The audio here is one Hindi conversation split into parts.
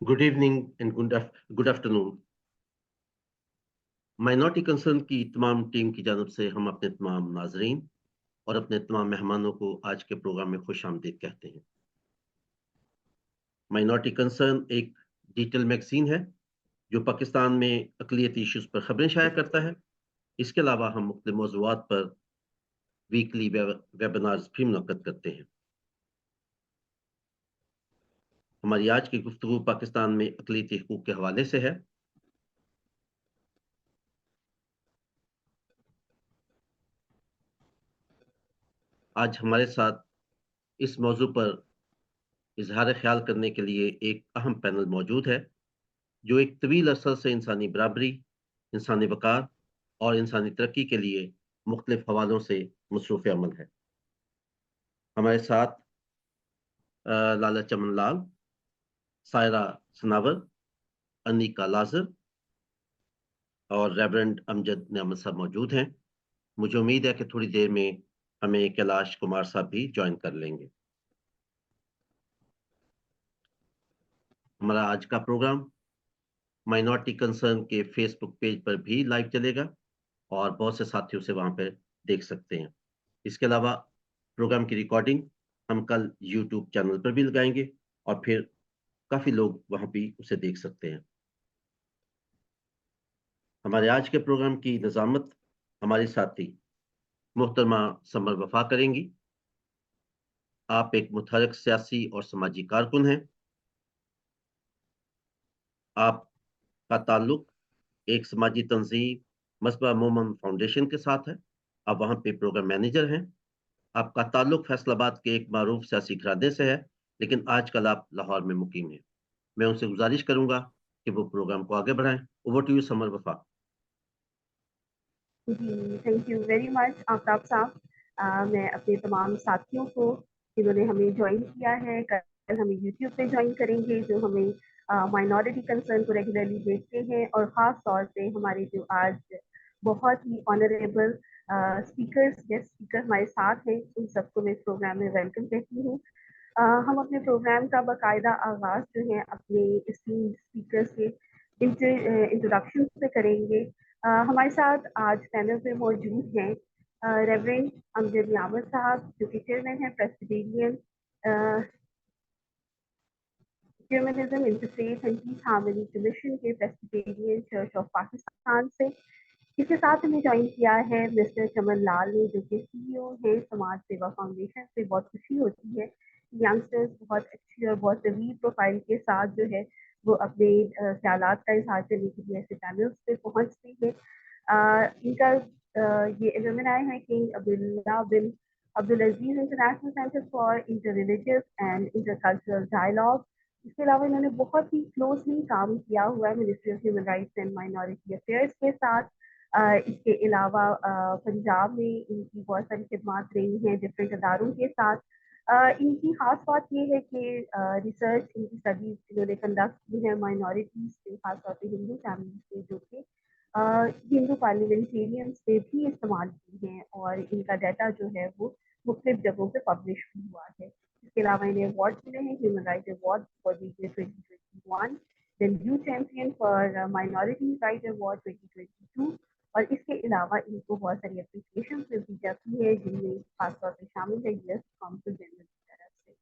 Good evening and good afternoon. Minority concern की तमाम टीम की जानब से हम अपने तमाम नाजरीन और अपने तमाम मेहमानों को आज के प्रोग्राम में खुश आमदीद कहते हैं। माइनॉरिटी कंसर्न एक डिजिटल मैगजीन है जो पाकिस्तान में अक़लियती इश्यूज पर खबरें शाया करता है। इसके अलावा हम मुख्तलिफ मौज़ूआत पर वीकली वेबिनार्स भी मुनक्कद करते हैं। हमारी आज की गुफ्तगू पाकिस्तान में अक़लियती हुकूक के हवाले से है। आज हमारे साथ इस मौजू पर इजहार ख्याल करने के लिए एक अहम पैनल मौजूद है जो एक तवील अरसा से इंसानी बराबरी, इंसानी वक़ार और इंसानी तरक्की के लिए मुख्तलिफ हवालों से मसरूफ़ अमल है। हमारे साथ लाला चमन लाल, सायरा सनावर, अनीका लाज़र और रेवरेंड अमजद नेमत साहब मौजूद हैं। मुझे उम्मीद है कि थोड़ी देर में हमें कैलाश कुमार साहब भी जॉइन कर लेंगे। हमारा आज का प्रोग्राम माइनॉरिटी कंसर्न के फेसबुक पेज पर भी लाइव चलेगा और बहुत से साथी उसे वहाँ पे देख सकते हैं। इसके अलावा प्रोग्राम की रिकॉर्डिंग हम कल यूट्यूब चैनल पर भी लगाएँगे और फिर काफ़ी लोग वहाँ भी उसे देख सकते हैं। हमारे आज के प्रोग्राम की निज़ामत हमारी साथी मोहतरमा समर वफ़ा करेंगी। आप एक मुतहर्रिक सियासी और समाजी कारकुन हैं। आपका ताल्लुक एक समाजी तंज़ीम मस्बा मोमन फाउंडेशन के साथ है। आप वहाँ पे प्रोग्राम मैनेजर हैं। आपका ताल्लुक फैसलाबाद के एक मारूफ सियासी घराने से है, लेकिन आजकल आप लाहौर में मुकीम हैं। मैं उनसे गुज़ारिश करूँगा कि वो प्रोग्राम को आगे बढ़ाएँ। Over to you Samar Wafa. जी, thank you very much Aftab साहब। मैं अपने तमाम साथियों को जिन्होंने हमें जॉइन किया है, कल हमें यूट्यूब पे जॉइन करेंगे, जो हमें माइनॉरिटी कंसर्न को रेगुलरली देखते हैं, और ख़ास तौर पे हमारे जो आज बहुत ही ऑनरेबल गेस्ट स्पीकर हमारे साथ हैं, उन सबको मैं इस प्रोग्राम में वेलकम कहती हूँ। हम अपने प्रोग्राम का बाकायदा आगाज़ जो है अपने एस्टीम्ड स्पीकर से इंट्रोडक्शन से करेंगे। हमारे साथ आज पैनल पे मौजूद हैं रेवरेंड अमजद यामर साहब, जो कि चेयरमैन है presidential journalism interfaith and peace harmony commission के प्रेसिडेंशियल चर्च ऑफ पाकिस्तान से। इसके साथ हमें ज्वाइन किया है मिस्टर चमन लाल ने, जो कि सीईओ है समाज सेवा फाउंडेशन से। बहुत खुशी होती है कि यंगस्टर्स बहुत अच्छी और बहुत तवील प्रोफाइल के साथ जो है वो अपने ख्यालात का इजहार करने के लिए ऐसे पैनल्स पे पहुंचते हैं। इनका ये एलुमनाई है king Abdullah bin Abdul Aziz international centre for interreligious and intercultural dialogue. इसके अलावा इन्होंने बहुत ही क्लोजली काम किया हुआ है ministry of human rights and minority affairs के साथ। इसके अलावा पंजाब में इनकी बहुत सारी खिदमात रही हैं डिफरेंट अदारों के साथ। इनकी ख़ास बात ये है कि रिसर्च इनकी स्टडीज़ इन्होंने कंडक्ट की है माइनॉरिटीज़ पे, ख़ासतौर पे हिंदू फैमिली पे, जो कि हिंदू पार्लियामेंटेरियंस पे भी इस्तेमाल की हैं, और इनका डाटा जो है वो मुख्तलिफ जगहों पे पब्लिश भी हुआ है। इसके अलावा इन्हें अवार्ड मिले हैं, human right award for the year 2021, then youth champion for minority right award 2022, और इसके अलावा इनको बहुत सारी एप्रिसिएशन भी दी जाती है, जिनमें खासतौर पर शामिल है यूएस काउंसिल जनरल की तरफ से।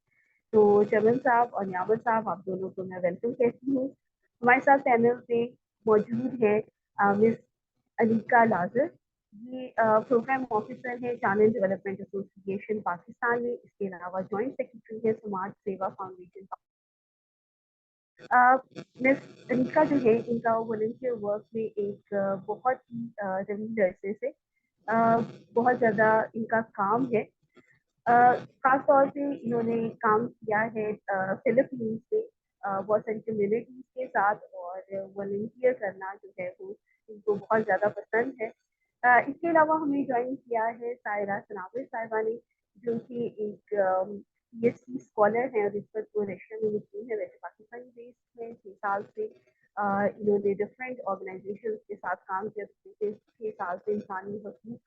तो चमन साहब और यामर साहब, आप दोनों को मैं वेलकम कहती हूँ। हमारे साथ पैनल पे मौजूद है मिस अलीका लाजर। ये प्रोग्राम ऑफिसर है चैनल डेवलपमेंट एसोसिएशन पाकिस्तान में। इसके अलावा जॉइंट सेक्रेटरी है समाज सेवा फाउंडेशन। मिस अनीका जो है, इनका वॉलंटियर वर्क में एक बहुत ही तवील अरसे से बहुत ज़्यादा इनका काम है। खास तौर पे इन्होंने काम किया है फिलीपींस से बहुत सारी कम्युनिटीज़ के साथ, और वॉलंटियर करना जो है वो इनको बहुत ज़्यादा पसंद है। इसके अलावा हमें ज्वाइन किया है सायरा सनावर साहिबा ने, जो कि एक पीएचडी स्कॉलर हैं, और इस वक्त वो रशिया में मुकीम है, वैसे पाकिस्तानी बेस्ड है। 6 साल से इन्होंने डिफरेंट ऑर्गेनाइजेशन के साथ काम किया। पिछले 6 साल से इंसानी हकूक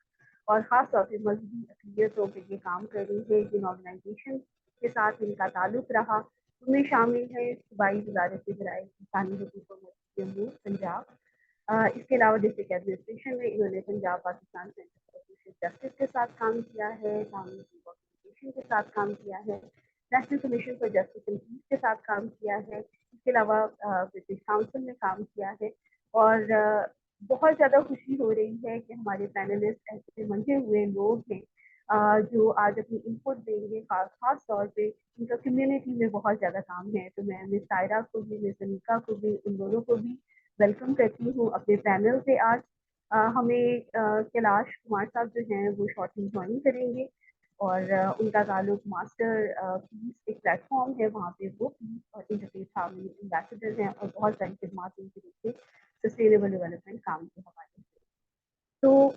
और ख़ास तौर पे मजहबी अक़लियतों पे ये काम कर रही है। जिन ऑर्गेनाइजेशन के साथ इनका ताल्लुक़ रहा, में शामिल है सूबाई वजारत ज़राए इंसानी हकूक़ और जम्मू पंजाब। इसके अलावा डिस्ट्रिक्ट एडमिनिस्ट्रेशन में इन्होंने Punjab Pakistan centre for social justice के साथ काम किया है, इस्लामिक कम्युनिकेशन के साथ काम किया है, national commission for justice and peace के साथ काम किया है। इसके अलावा ब्रिटिश काउंसिल में काम किया है और बहुत ज़्यादा खुशी हो रही है कि हमारे पैनलिस्ट ऐसे मंजे हुए लोग हैं जो आज अपनी इनपुट देंगे। खास तौर पे इनका कम्युनिटी में बहुत ज़्यादा काम है, तो मैं मिस सायरा को भी, मिस अनीका को भी, उन दोनों को भी वेलकम करती हूँ अपने पैनल पे आज। हमें कैलाश कुमार साहब जो हैं वो शॉर्टली ज्वाइन करेंगे और उनका ताल्लुक मास्टर पीस एक प्लेटफॉर्म है, वहाँ पे वो पीस और इंटरफेस हार्मनी एम्बेसडर हैं और बहुत सारी खिदमात उनके लिए सस्टेनेबल डेवलपमेंट काम के हवाले से। तो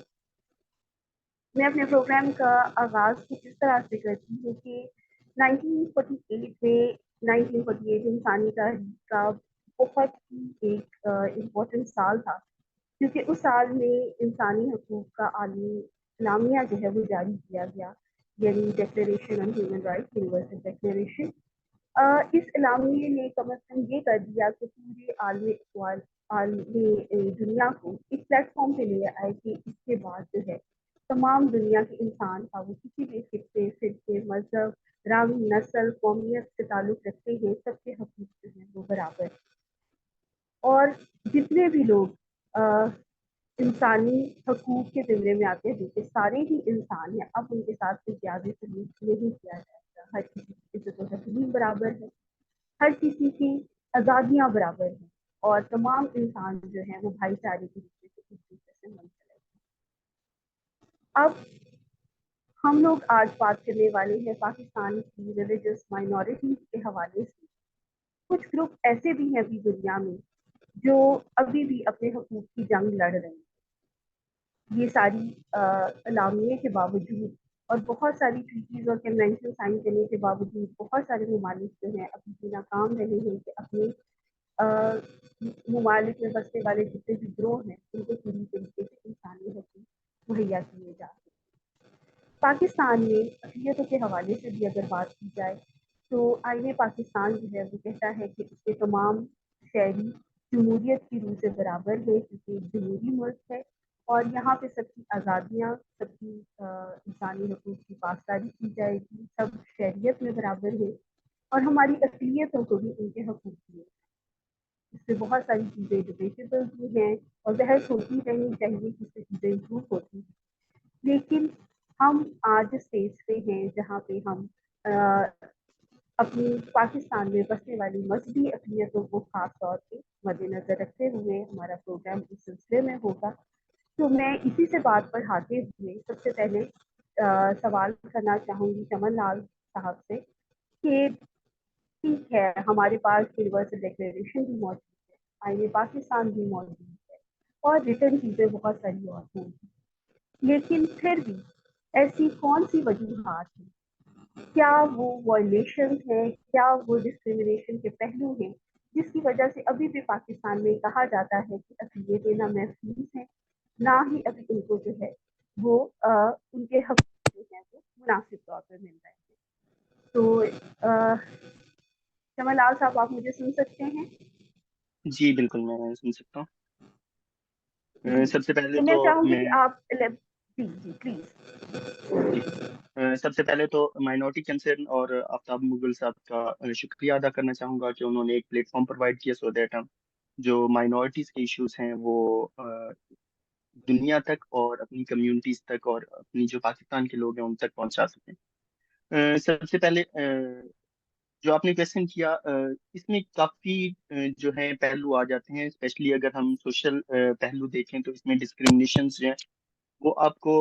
मैं अपने प्रोग्राम का आगाज़ कुछ इस तरह से करती हूँ कि 1948 में 1948 इंसानी तारीख का बहुत ही एक इम्पोर्टेंट साल था, क्योंकि उस साल में इंसानी हकूक़ का आलमी इलामिया जो है वो जारी किया गया, यानी declaration on human rights, universal declaration. इस इलामिये ने कम अज़ कम ये कर दिया कि पूरे आलमी दुनिया को एक प्लेटफॉर्म पे ले आए कि इसके बाद जो है तमाम दुनिया के इंसान का वो किसी भी खित्ते, फिरके, मज़हब, रंग, नस्ल, कौमियत से ताल्लुक़ रखते हैं, सबके हकूक़ जो हैं वो बराबर। और जितने भी लोग इंसानी हकूक़ के ज़िम्मे में आते हैं, क्योंकि सारे ही इंसान हैं, अब उनके साथ कोई ज़्यादा सलूक नहीं किया जाएगा। हर किसी की इज़्ज़त और तकरीम बराबर है, हर किसी की आज़ादियाँ बराबर हैं और तमाम इंसान जो हैं वो भाईचारे के रूप में एक-दूसरे से मुंसलिक हैं। अब हम लोग आज बात करने वाले हैं पाकिस्तान की रिलीजियस माइनॉरिटीज़ के हवाले से। कुछ ग्रुप ऐसे भी हैं अभी दुनिया में जो अभी भी अपने हकूक़ की जंग लड़ रहे हैं। ये सारी अलामिये के बावजूद और बहुत सारी ट्रीटीज़ और कन्वेंशन साइन करने के बावजूद बहुत सारे ममालिक जो हैं अभी भी नाकाम रहे हैं कि अपने ममालिक में बसने वाले जितने भी गिरोह हैं उनको पूरी तरीके से इंसानी हकूक़ मुहैया किए जा सकें। पाकिस्तान में अक़लियतों के हवाले से भी अगर बात की जाए तो आईन पाकिस्तान जो है वो कहता है कि इसके तमाम शहरी जमहूरियत की रूह से बराबर है, क्योंकि एक जमहूरी मुल्क है और यहाँ पे सबकी आज़ादियाँ, सबकी इंसानी हकूक़ की पासदारी की जाएगी, सब शहरियत में बराबर है और हमारी अक़लियतों को भी उनके हकूक़ दिए। इससे बहुत सारी चीज़ें डिबेटेबल भी हैं और बहस होती रहनी चाहिए कि इससे चीज़ें इम्प्रूव होती हैं। लेकिन हम आज स्टेज पे हैं जहाँ पे हम अपनी पाकिस्तान में बसने वाली मज़हबी अक़लियतों को ख़ास तौर पे मद्देनज़र रखते हुए हमारा प्रोग्राम इस सिलसिले में होगा। तो मैं इसी से बात बढ़ाते हुए सबसे पहले सवाल करना चाहूँगी चमन लाल साहब से कि ठीक है, हमारे पास यूनिवर्सल डिक्लेरेशन भी मौजूद है, आईन पाकिस्तान भी मौजूद है और रिटन चीज़ें बहुत सारी और होंगी। लेकिन फिर भी ऐसी कौन-सी वजूहात हैं? क्या वो वायलेशंस हैं? क्या वो डिस्क्रिमिनेशन के पहलू हैं, जिसकी वजह से अभी भी पाकिस्तान में कहा जाता है कि अक़लियतें ना महफूज़ हैं, ना ही अभी उनको जो है वो उनके हक़ जो हैं वो मुनासिब तौर पर मिल रहे हैं। तो चमन लाल साहब आप मुझे सुन सकते हैं? जी, बिल्कुल, मैं सुन सकता हूँ। जी, सबसे पहले तो मैं तो चाहूँगी कि मैं आप जी, जी, प्लीज़। जी सबसे पहले तो माइनॉरिटी कंसर्न और आफ्ताब मुगल साहब का शुक्रिया अदा करना चाहूँगा कि उन्होंने एक प्लेटफॉर्म प्रोवाइड किया सो दैट हम जो माइनॉरिटीज़ के इश्यूज हैं वो दुनिया तक और अपनी कम्युनिटीज़ तक और अपनी जो पाकिस्तान के लोग हैं उन तक पहुंचा सकें। सबसे पहले जो आपने क्वेश्चन किया इसमें काफ़ी जो है पहलू आ जाते हैं, स्पेशली अगर हम सोशल पहलू देखें तो इसमें डिस्क्रिमिनेशन जो है वो आपको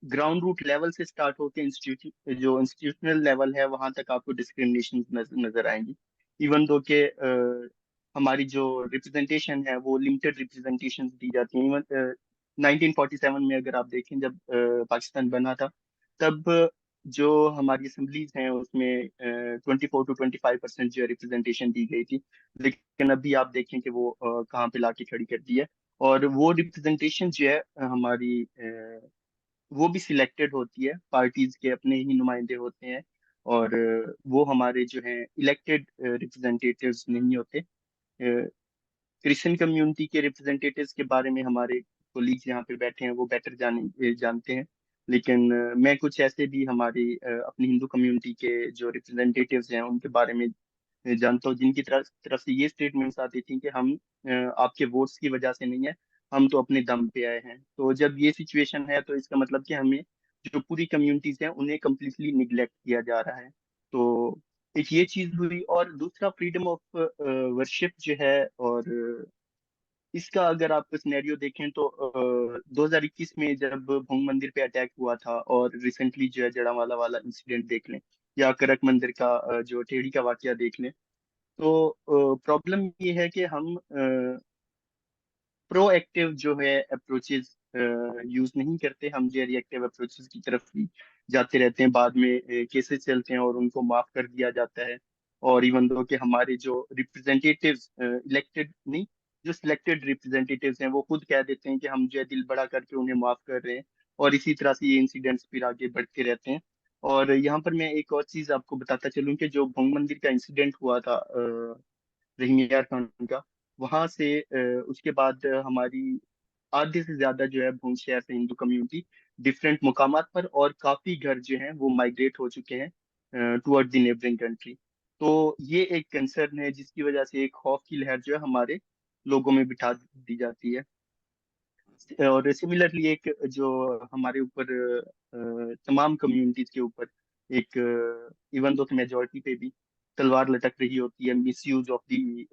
ग्राउंड रूट लेवल से स्टार्ट होकर इंस्टीट्यूशनल लेवल है वहां तक आपको डिस्क्रिमिनेशन नजर आएंगी। इवन दो के हमारी जो रिप्रेजेंटेशन है वो लिमिटेड रिप्रेजेंटेशन दी जाती हैं। इवन 1947 में अगर आप देखें जब पाकिस्तान बना था तब जो हमारी असम्बलीज हैं उसमें 24 to 25% जो रिप्रेजेंटेशन दी गई थी, लेकिन अभी आप देखें कि वो कहाँ पे लाके खड़ी कर दी है। और वो रिप्रेजेंटेशन जो है हमारी वो भी सिलेक्टेड होती है, पार्टीज के अपने ही नुमाइंदे होते हैं और वो हमारे जो हैं इलेक्टेड रिप्रेजेंटेटिव्स नहीं होते। क्रिश्चियन कम्युनिटी के रिप्रेजेंटेटिव्स के बारे में हमारे कोलीग्स यहाँ पे बैठे हैं वो बेटर जानते हैं। लेकिन मैं कुछ ऐसे भी हमारी अपनी हिंदू कम्युनिटी के जो रिप्रेजेंटेटिव्स हैं उनके बारे में जानता हूँ, जिनकी तरफ तरफ से ये स्टेटमेंट्स आती थी कि हम आपके वोट्स की वजह से नहीं है, हम तो अपने दम पे आए हैं। तो जब ये सिचुएशन है तो इसका मतलब कि हमें जो पूरी कम्युनिटीज हैं उन्हें कम्प्लीटली निग्लेक्ट किया जा रहा है। तो एक ये चीज हुई, और दूसरा फ्रीडम ऑफ वर्शिप जो है। और इसका अगर आप सिनेरियो देखें तो 2021 में जब भोंग मंदिर पे अटैक हुआ था, और रिसेंटली जो है जड़ावाला वाला इंसिडेंट देख लें, या करक मंदिर का जो टेढ़ी का वाकया देख लें, तो प्रॉब्लम ये है कि हम प्रोएक्टिव जो है अप्रोचेस यूज नहीं करते, हम जो रिएक्टिव अप्रोचेस की तरफ ही जाते रहते हैं। बाद में केसेस चलते हैं और उनको माफ कर दिया जाता है। और इवन दो कि हमारे जो रिप्रेजेंटेटिव्स इलेक्टेड नहीं, जो सिलेक्टेड रिप्रेजेंटेटिव्स हैं वो खुद कह देते हैं कि हम जो है दिल बड़ा करके उन्हें माफ कर रहे हैं, और इसी तरह से ये इंसिडेंट्स फिर आगे बढ़ते रहते हैं। और यहाँ पर मैं एक और चीज आपको बताता चलूं कि जो भोंग मंदिर का इंसिडेंट हुआ था रहीम यार खान का, वहां से उसके बाद हमारी आधे से ज्यादा जो है भूंड शहर से हिंदू कम्युनिटी डिफरेंट मुकामात पर, और काफी घर जो हैं वो माइग्रेट हो चुके हैं टुवर्ड द नेबरिंग कंट्री। तो ये एक कंसर्न है जिसकी वजह से एक खौफ की लहर जो है हमारे लोगों में बिठा दी जाती है। और सिमिलरली एक जो हमारे ऊपर तमाम कम्युनिटीज के ऊपर एक इवन दो मेजोरिटी पे भी तलवार लटक रही होती है, miss use of the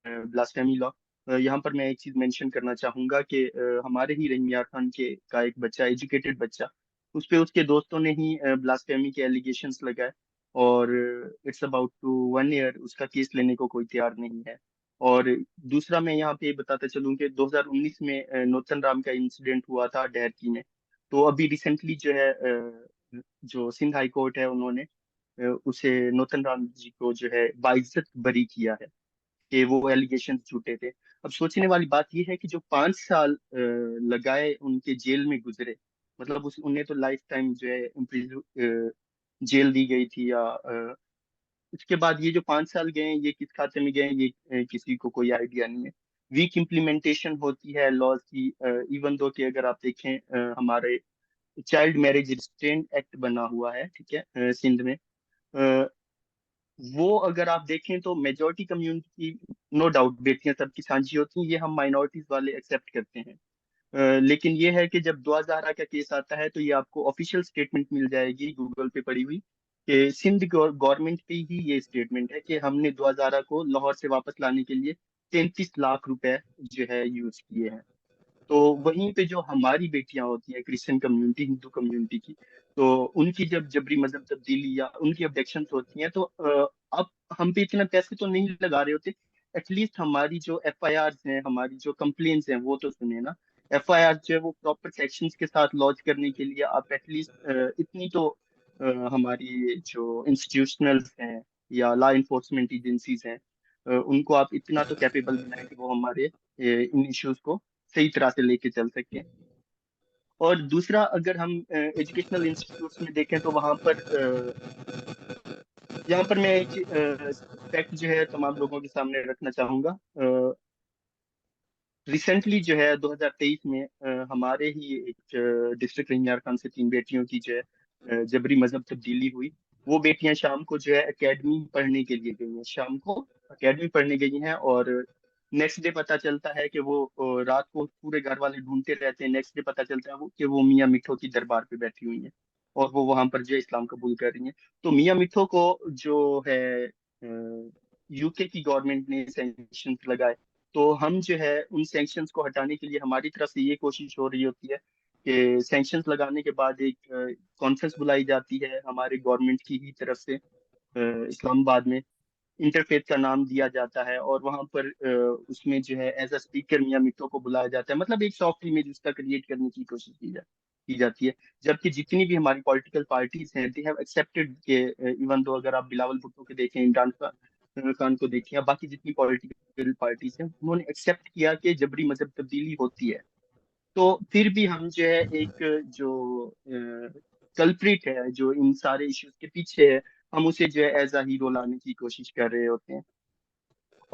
blasphemy law. यहाँ पर मैं एक चीज मेंशन करना चाहूंगा कि हमारे ही रहीम यार खान के का एक बच्चा, एजुकेटेड बच्चा, उस पे उसके दोस्तों ने ही ब्लास्फेमी के एलिगेशंस लगाए, और इट्स अबाउट टू 1 ईयर उसका केस लेने को कोई तैयार नहीं है। और दूसरा मैं यहाँ पे बताता चलूं कि 2019 में नौतन राम का इंसिडेंट हुआ था डहरकी में। तो अभी रिसेंटली जो है जो सिंध हाई कोर्ट है उन्होंने उसे नौतन राम जी को जो है बाइज्जत बरी किया है कि वो एलिगेशन झूठे थे। अब सोचने वाली बात ये है कि जो 5 साल लगाए उनके जेल में गुजरे, मतलब उस उन्हें तो लाइफ टाइम जो है जेल दी गई थी, या उसके बाद ये जो 5 साल गए हैं ये किस खाते में गए हैं, ये किसी को कोई आइडिया नहीं है। वीक इम्प्लीमेंटेशन होती है लॉज की। इवन दो कि अगर आप देखें हमारे चाइल्ड मैरिज रिस्ट्रेंट एक्ट बना हुआ है, ठीक है, सिंध में। अ, वो अगर आप देखें तो मेजोरिटी कम्युनिटी, नो डाउट बेटियां सबकी साझी होती हैं, ये हम माइनॉरिटीज वाले एक्सेप्ट करते हैं। लेकिन ये है कि जब 2011 का केस आता है तो ये आपको ऑफिशियल स्टेटमेंट मिल जाएगी गूगल पे पड़ी हुई, कि सिंध गवर्नमेंट की ही ये स्टेटमेंट है कि हमने 2011 को लाहौर से वापस लाने के लिए 33 लाख रुपए जो है यूज किए हैं। तो वहीं पे जो हमारी बेटियां होती हैं क्रिश्चियन कम्युनिटी, हिंदू कम्युनिटी की, तो उनकी जब जबरी मजहब तब्दीली या उनकी ऑब्जेक्शन होती हैं, तो अब हम पे इतना पैसे तो नहीं लगा रहे होते, एटलीस्ट हमारी जो FIRs हैं, हमारी जो कंप्लेन्स हैं वो तो सुने ना। FIR जो है वो प्रॉपर सेक्शंस के साथ लॉन्च करने के लिए आप एटलीस्ट इतनी तो हमारी जो इंस्टीट्यूशनल्स हैं या लॉ इन्फोर्समेंट एजेंसीज हैं, उनको आप इतना तो कैपेबल बनाएं कि वो हमारे इन इश्यूज को सही तरह से लेके चल सके। और दूसरा, अगर हम एजुकेशनल इंस्टीट्यूट्स में देखें तो वहां पर यहाँ पर मैं एक फैक्ट जो है तमाम लोगों के सामने रखना चाहूंगा। रिसेंटली जो है 2023 में हमारे ही एक डिस्ट्रिक्ट रहीम यार खान से 3 बेटियों की जो है जबरी मजहब तब्दीली हुई। वो बेटियां शाम को जो है एकेडमी पढ़ने के लिए गई हैं, शाम को एकेडमी पढ़ने गई हैं, और नेक्स्ट डे पता चलता है कि वो रात को पूरे घर वाले ढूंढते रहते हैं, नेक्स्ट डे पता चलता है वो कि वो मियाँ मिठो की दरबार पे बैठी हुई हैं, और वो वहां पर जो है इस्लाम कबूल कर रही हैं। तो मियाँ मिठो को जो है UK की गवर्नमेंट ने सैंक्शन लगाए, तो हम जो है उन सैंक्शंस को हटाने के लिए हमारी तरफ से ये कोशिश हो रही होती है कि सैंक्शंस लगाने के बाद एक कॉन्फ्रेंस बुलाई जाती है हमारे गवर्नमेंट की ही तरफ से इस्लामाबाद में। इंटरफेथ का नाम दिया जाता है, और वहां पर उसमें जो है एज अ स्पीकर मियां मिट्टो को बुलाया जाता है, मतलब एक सॉफ्ट इमेज उसका क्रिएट करने की कोशिश की जाती है। जबकि जितनी भी हमारी पॉलिटिकल पार्टीज हैं दे हैव एक्सेप्टेड के, इवन दो अगर आप बिलावल भुट्टो के देखें, इमरान खान को देखें, या बाकी जितनी पॉलिटिकल पार्टीज हैं उन्होंने एक्सेप्ट किया कि जबरी मजहब तब्दीली होती है। तो फिर भी हम जो है एक जो कल्प्रिट है जो इन सारे इश्यूज के पीछे है, हम उसे जो है एज अ हीरो लाने की कोशिश कर रहे होते हैं।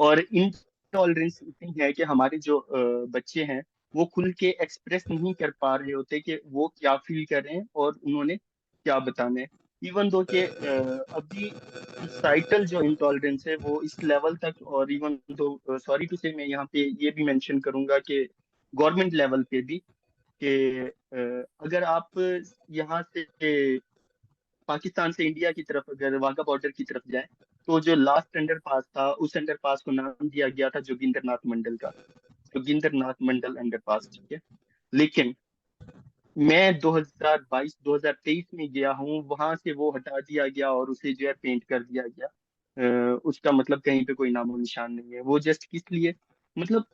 और इनटॉलरेंस इतनी है कि हमारे जो बच्चे हैं वो खुल के एक्सप्रेस नहीं कर पा रहे होते कि वो क्या फील कर रहे हैं और उन्होंने क्या बताना है। इवन दो कि अभी सोसाइटल जो इंटॉलरेंस है वो इस लेवल तक, और इवन दो सॉरी टू से मैं यहाँ पे ये भी मेंशन करूंगा कि गवर्नमेंट लेवल पे भी कि अगर आप यहाँ से पाकिस्तान से इंडिया की तरफ अगर वाघा बॉर्डर की तरफ जाए, तो जो लास्ट अंडर पास था उस अंडर पास को नाम दिया गया था जोगिंदर नाथ मंडल का, जोगिंदर नाथ मंडल अंडर पास, ठीक है। लेकिन मैं 2022-2023 में गया हूँ, वहां से वो हटा दिया गया और उसे जो है पेंट कर दिया गया। उसका मतलब कहीं पे कोई नामो निशान नहीं है। वो जस्ट किस लिए, मतलब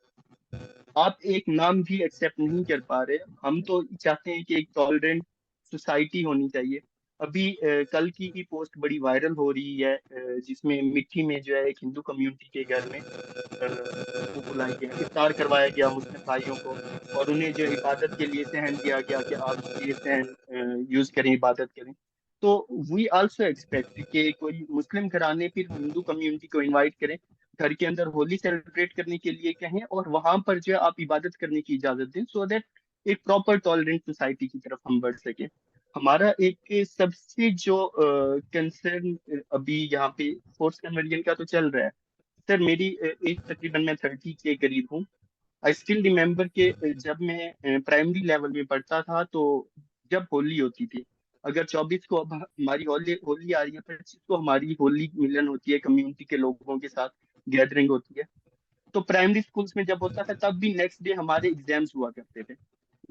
आप एक नाम भी एक्सेप्ट नहीं कर पा रहे। हम तो चाहते हैं कि एक टॉलरेंट सोसाइटी होनी चाहिए। अभी कल की ही पोस्ट बड़ी वायरल हो रही है, जिसमें मिट्टी में जो है एक हिंदू कम्युनिटी के घर में वो बुलाया गया, इफ्तार करवाया गया मुस्लिम भाइयों को, और उन्हें जो इबादत के लिए सहन दिया गया कि आप ये सहन यूज करें, इबादत करें। तो वी आल्सो एक्सपेक्ट कि कोई मुस्लिम घराने फिर हिंदू कम्युनिटी को इनवाइट करें, घर के अंदर होली सेलिब्रेट करने के लिए कहें, और वहां पर जो है आप इबादत करने की इजाजत दें, सो दैट एक प्रॉपर टॉलरेंट सोसाइटी की तरफ हम बढ़ सके। हमारा एक सबसे जो कंसर्न अभी यहाँ पे फोर्स कन्वर्जन का तो चल रहा है। सर मेरी एज तकरीबन मैं 30 के करीब हूँ। आई स्टिल रिमेम्बर कि जब मैं प्राइमरी लेवल में पढ़ता था, तो जब होली होती थी, अगर 24 को अब हमारी होली होली आ रही है, 25 को हमारी होली मिलन होती है, कम्युनिटी के लोगों के साथ गैदरिंग होती है, तो प्राइमरी स्कूल्स में जब होता था तब भी नेक्स्ट डे हमारे एग्जाम्स हुआ करते थे।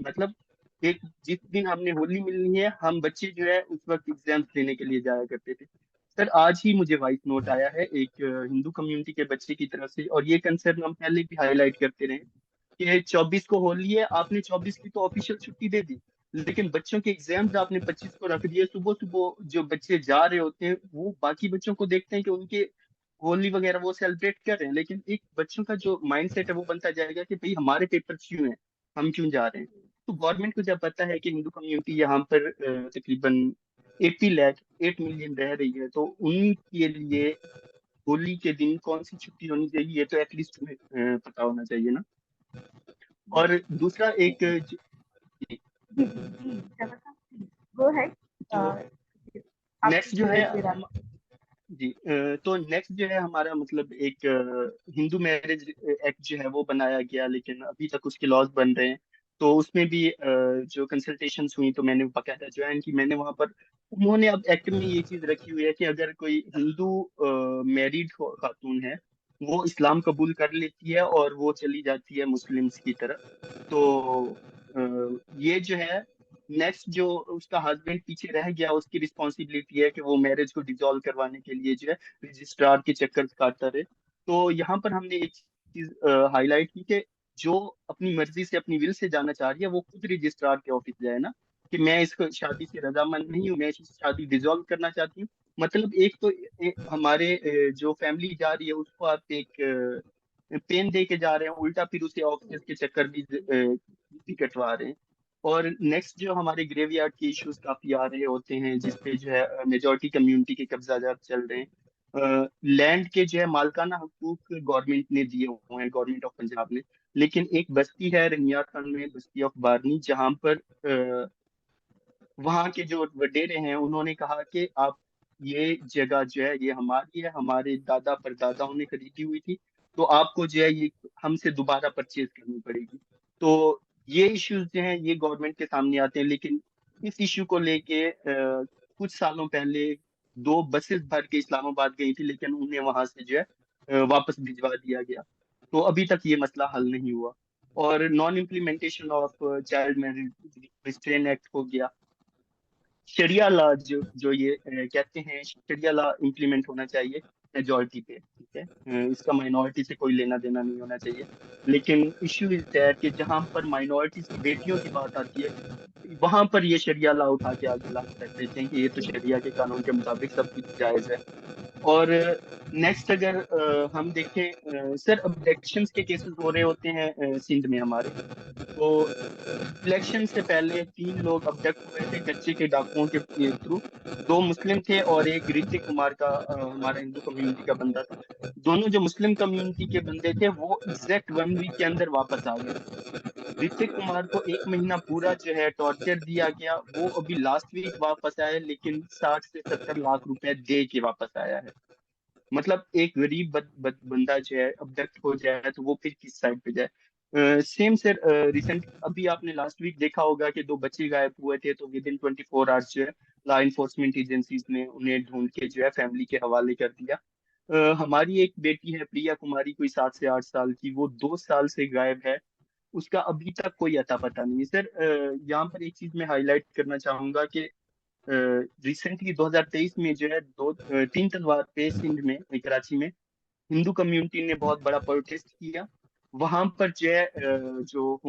मतलब एक जिस दिन हमने होली मिलनी है, हम बच्चे जो है उस वक्त एग्जाम्स देने के लिए जाया करते थे। सर आज ही मुझे वॉइस नोट आया है एक हिंदू कम्युनिटी के बच्चे की तरफ से, और ये कंसर्न हम पहले भी हाईलाइट करते रहे कि 24 को होली है, आपने 24 की तो ऑफिशियल छुट्टी दे दी, लेकिन बच्चों के एग्जाम्स आपने 25 को रख दिए। सुबह सुबह जो बच्चे जा रहे होते हैं वो बाकी बच्चों को देखते हैं कि उनके होली वगैरह वो सेलिब्रेट कर रहे हैं, लेकिन एक बच्चों का जो माइंड सेट है वो बनता जाएगा कि भाई हमारे पेपर क्यों हैं, हम क्यों जा रहे हैं। तो गवर्नमेंट को जब पता है कि हिंदू कम्युनिटी यहाँ पर तकरीबन 80 लाख 8 मिलियन रह रही है, तो उनके लिए होली के दिन कौन सी छुट्टी होनी चाहिए, ये तो एटलीस्ट हमें पता होना चाहिए ना। और दूसरा एक जी, जी जी जी जगह साहब प्लीज गो हैड। तो आपकी नेक्स्ट जो जो है है मेरा हम जी तो नेक्स्ट जो है हमारा मतलब एक हिंदू मैरिज एक्ट जो है वो बनाया गया, लेकिन अभी तक उसके लॉज बन रहे हैं। तो उसमें भी जो कंसल्टेशंस हुई, तो मैंने बाकायदा ज्वाइन की, मैंने वहां पर उन्होंने अब एक्ट में ये चीज रखी हुई है कि अगर कोई हिंदू मैरिड खातून है, वो इस्लाम कबूल कर लेती है और वो चली जाती है मुस्लिम्स की तरफ, तो ये जो है नेक्स्ट जो उसका हस्बैंड पीछे रह गया, उसकी रिस्पॉन्सिबिलिटी है कि वो मैरिज को डिसॉल्व करवाने के लिए जो है रजिस्ट्रार के चक्कर काटता रहे। तो यहाँ पर हमने एक चीज हाईलाइट की कि जो अपनी मर्जी से अपनी विल से जाना चाह रही है वो खुद रजिस्ट्रार के ऑफिस जाए ना, कि मैं इस शादी से रजामंद नहीं हूँ, मैं इस शादी डिसॉल्व करना चाहती हूँ। मतलब एक तो हमारे जो फैमिली जा रही है उसको आप एक पेन दे के जा रहे हैं, उल्टा फिर उसे ऑफिस के चक्कर भी कटवा रहे हैं। और नेक्स्ट जो हमारे ग्रेवयार्ड के इश्यूज काफी आ रहे होते हैं, जिसपे जो है मेजोरिटी कम्युनिटी के कब्जात चल रहे हैं। लैंड के जो है मालकाना हकूक गवर्नमेंट ने दिए हुए हैं, गवर्नमेंट ऑफ पंजाब ने, लेकिन एक बस्ती है रहियार खान में, बस्ती ऑफ बारनी, जहाँ पर वहाँ के जो वडेरे हैं उन्होंने कहा कि आप ये जगह जो है ये हमारी है, हमारे दादा परदादाओं ने खरीदी हुई थी, तो आपको जो है ये हमसे दोबारा परचेज करनी पड़ेगी। तो ये इश्यूज जो हैं ये गवर्नमेंट के सामने आते हैं, लेकिन इस इश्यू को लेके कुछ सालों पहले 2 बसेस भर के इस्लामाबाद गई थी, लेकिन उन्हें वहां से जो है वापस भिजवा दिया गया। तो अभी तक ये मसला हल नहीं हुआ। और non implementation of child marriage restrain act हो गया, शरिया लॉ जो ये कहते हैं शरिया लॉ इम्प्लीमेंट होना चाहिए मेजोरिटी पे, ठीक है। इसका माइनॉरिटी से कोई लेना देना नहीं होना चाहिए। लेकिन इश्यू इज दैट कि जहां पर माइनॉरिटीज की बेटियों की बात आती है, वहां पर ये शरिया लॉ उठा के आगे ला कर देते हैं कि ये तो शरिया के कानून के मुताबिक सब कुछ जायज है। और नेक्स्ट अगर हम देखें सर, अब्डक्शंस के केसेस हो रहे होते हैं सिंध में हमारे। तो इलेक्शन से पहले 3 लोग अबडक्ट हुए थे कच्चे के डाकुओं के थ्रू। 2 मुस्लिम थे और एक ऋतिक कुमार का हमारा हिंदू कम्युनिटी का बंदा था। दोनों जो मुस्लिम कम्युनिटी के बंदे थे वो एग्जैक्ट 1 वीक के अंदर वापस आ गए। ऋतिक कुमार को 1 महीना पूरा जो है टॉर्चर दिया गया। वो अभी लास्ट वीक वापस आया, लेकिन 60 से 70 लाख रुपए दे के वापस आया है। मतलब एक गरीब बंदा जो है अबडक्ट हो जाए तो वो फिर किस साइड पे जाए। सेम सर, रिसेंट अभी आपने लास्ट वीक देखा होगा कि 2 बच्चे गायब हुए थे, तो विद इन 24 आवर्स जो है लॉ इन्फोर्समेंट एजेंसीज ने उन्हें ढूंढ के जो है फैमिली के हवाले कर दिया। हमारी एक बेटी है प्रिया कुमारी, कोई 7 से 8 साल की, वो 2 साल से गायब है। उसका अभी तक कोई अता पता नहीं है सर। यहाँ पर एक चीज मैं हाईलाइट करना चाहूंगा कि रिसेंटली 2023 में जो है 3 तलवार पे सिंध में कराची में हिंदू कम्युनिटी ने बहुत बड़ा प्रोटेस्ट किया। वहां पर जो है जो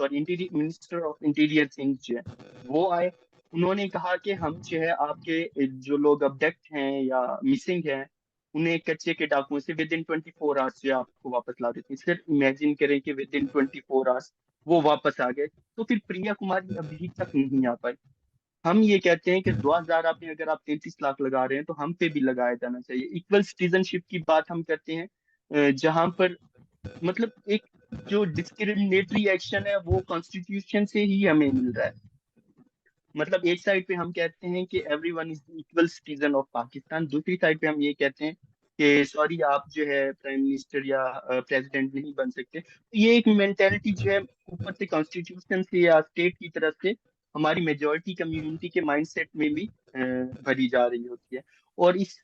interior minister of interior Sindh जो है वो आए। उन्होंने कहा कि हम जो है आपके जो लोग अबडक्ट हैं या मिसिंग हैं उन्हें कच्चे के डाकुओं से विद इन 24 आवर्स जो है आपको वापस ला देते हैं। सिर्फ इमेजिन करें कि विद इन 24 आवर्स वो वापस आ गए। तो फिर प्रिया कुमारी अभी तक नहीं आ पाई। हम ये कहते हैं कि 2000 आपने अगर आप 33 लाख लगा रहे हैं तो हम पे भी लगाया जाना चाहिए। इक्वल सिटीजनशिप की बात हम करते हैं, जहां पर मतलब एक जो डिस्क्रिमिनेटरी एक्शन है वो कॉन्स्टिट्यूशन से ही हमें मिल रहा है। मतलब एक साइड पे हम कहते हैं कि everyone is equal citizen of Pakistan, दूसरी साइड पे हम ये कहते हैं कि सॉरी आप जो है प्राइम मिनिस्टर या प्रेसिडेंट नहीं बन सकते। तो ये एक मेंटेलिटी जो है ऊपर से कॉन्स्टिट्यूशन से या स्टेट की तरफ से हमारी मेजोरिटी कम्युनिटी के माइंडसेट में भी भरी जा रही होती है। और इस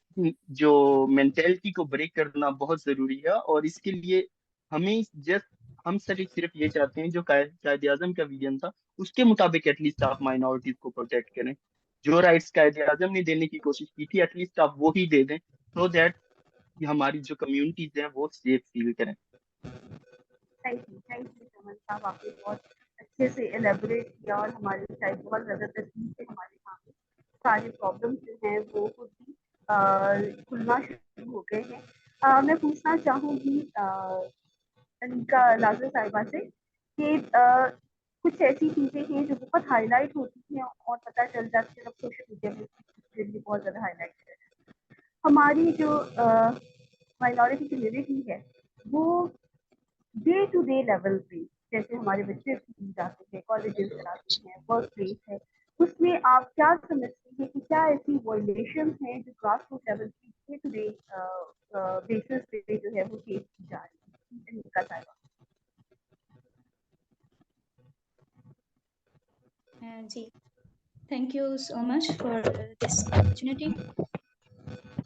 जो मेंटेलिटी को ब्रेक करना बहुत जरूरी है। और इसके लिए हमें जस्ट हम सिर्फ ये चाहते हैं जो कायदे आजम का विजन था उसके मुताबिक एटलीस्ट आप माइनॉरिटीज को प्रोटेक्ट करें। जो राइट्स कायदे आजम ने देने की कोशिश की थी एटलीस्ट आप वो ही दे दें, सो दैट हमारी जो कम्युनिटीज हैं वो सेफ फील करें। थैंक यू चमन साहब, आपने बहुत अच्छे से एलेबोरेट किया और हमारे शायद बहुत ज़्यादा तकलीफ से हमारे सामने सारे प्रॉब्लम जो हैं वो खुद ही खुलना शुरू हो गए हैं। मैं पूछना चाहूँगी अनिका लाजर साहिबा से कि कुछ ऐसी चीज़ें हैं जो बहुत हाईलाइट होती हैं और पता चल जाती है जब सोशल मीडिया में बहुत ज़्यादा हाईलाइट है। हमारी जो माइनॉरिटी कम्युनिटी है वो डे टू डे लेवल पे, जैसे हमारे बच्चे स्कूल जाते हैं, कॉलेजेस जाते हैं, वर्क प्लेस है, उसमें आप क्या समझते हैं कि क्या ऐसी वायलेशन हैं जो ग्रास रूट लेवल की डे टू डे बेसिस पे जो है वो फेस की जा रही है? इनका साहिबा। जी, thank you so much for this opportunity.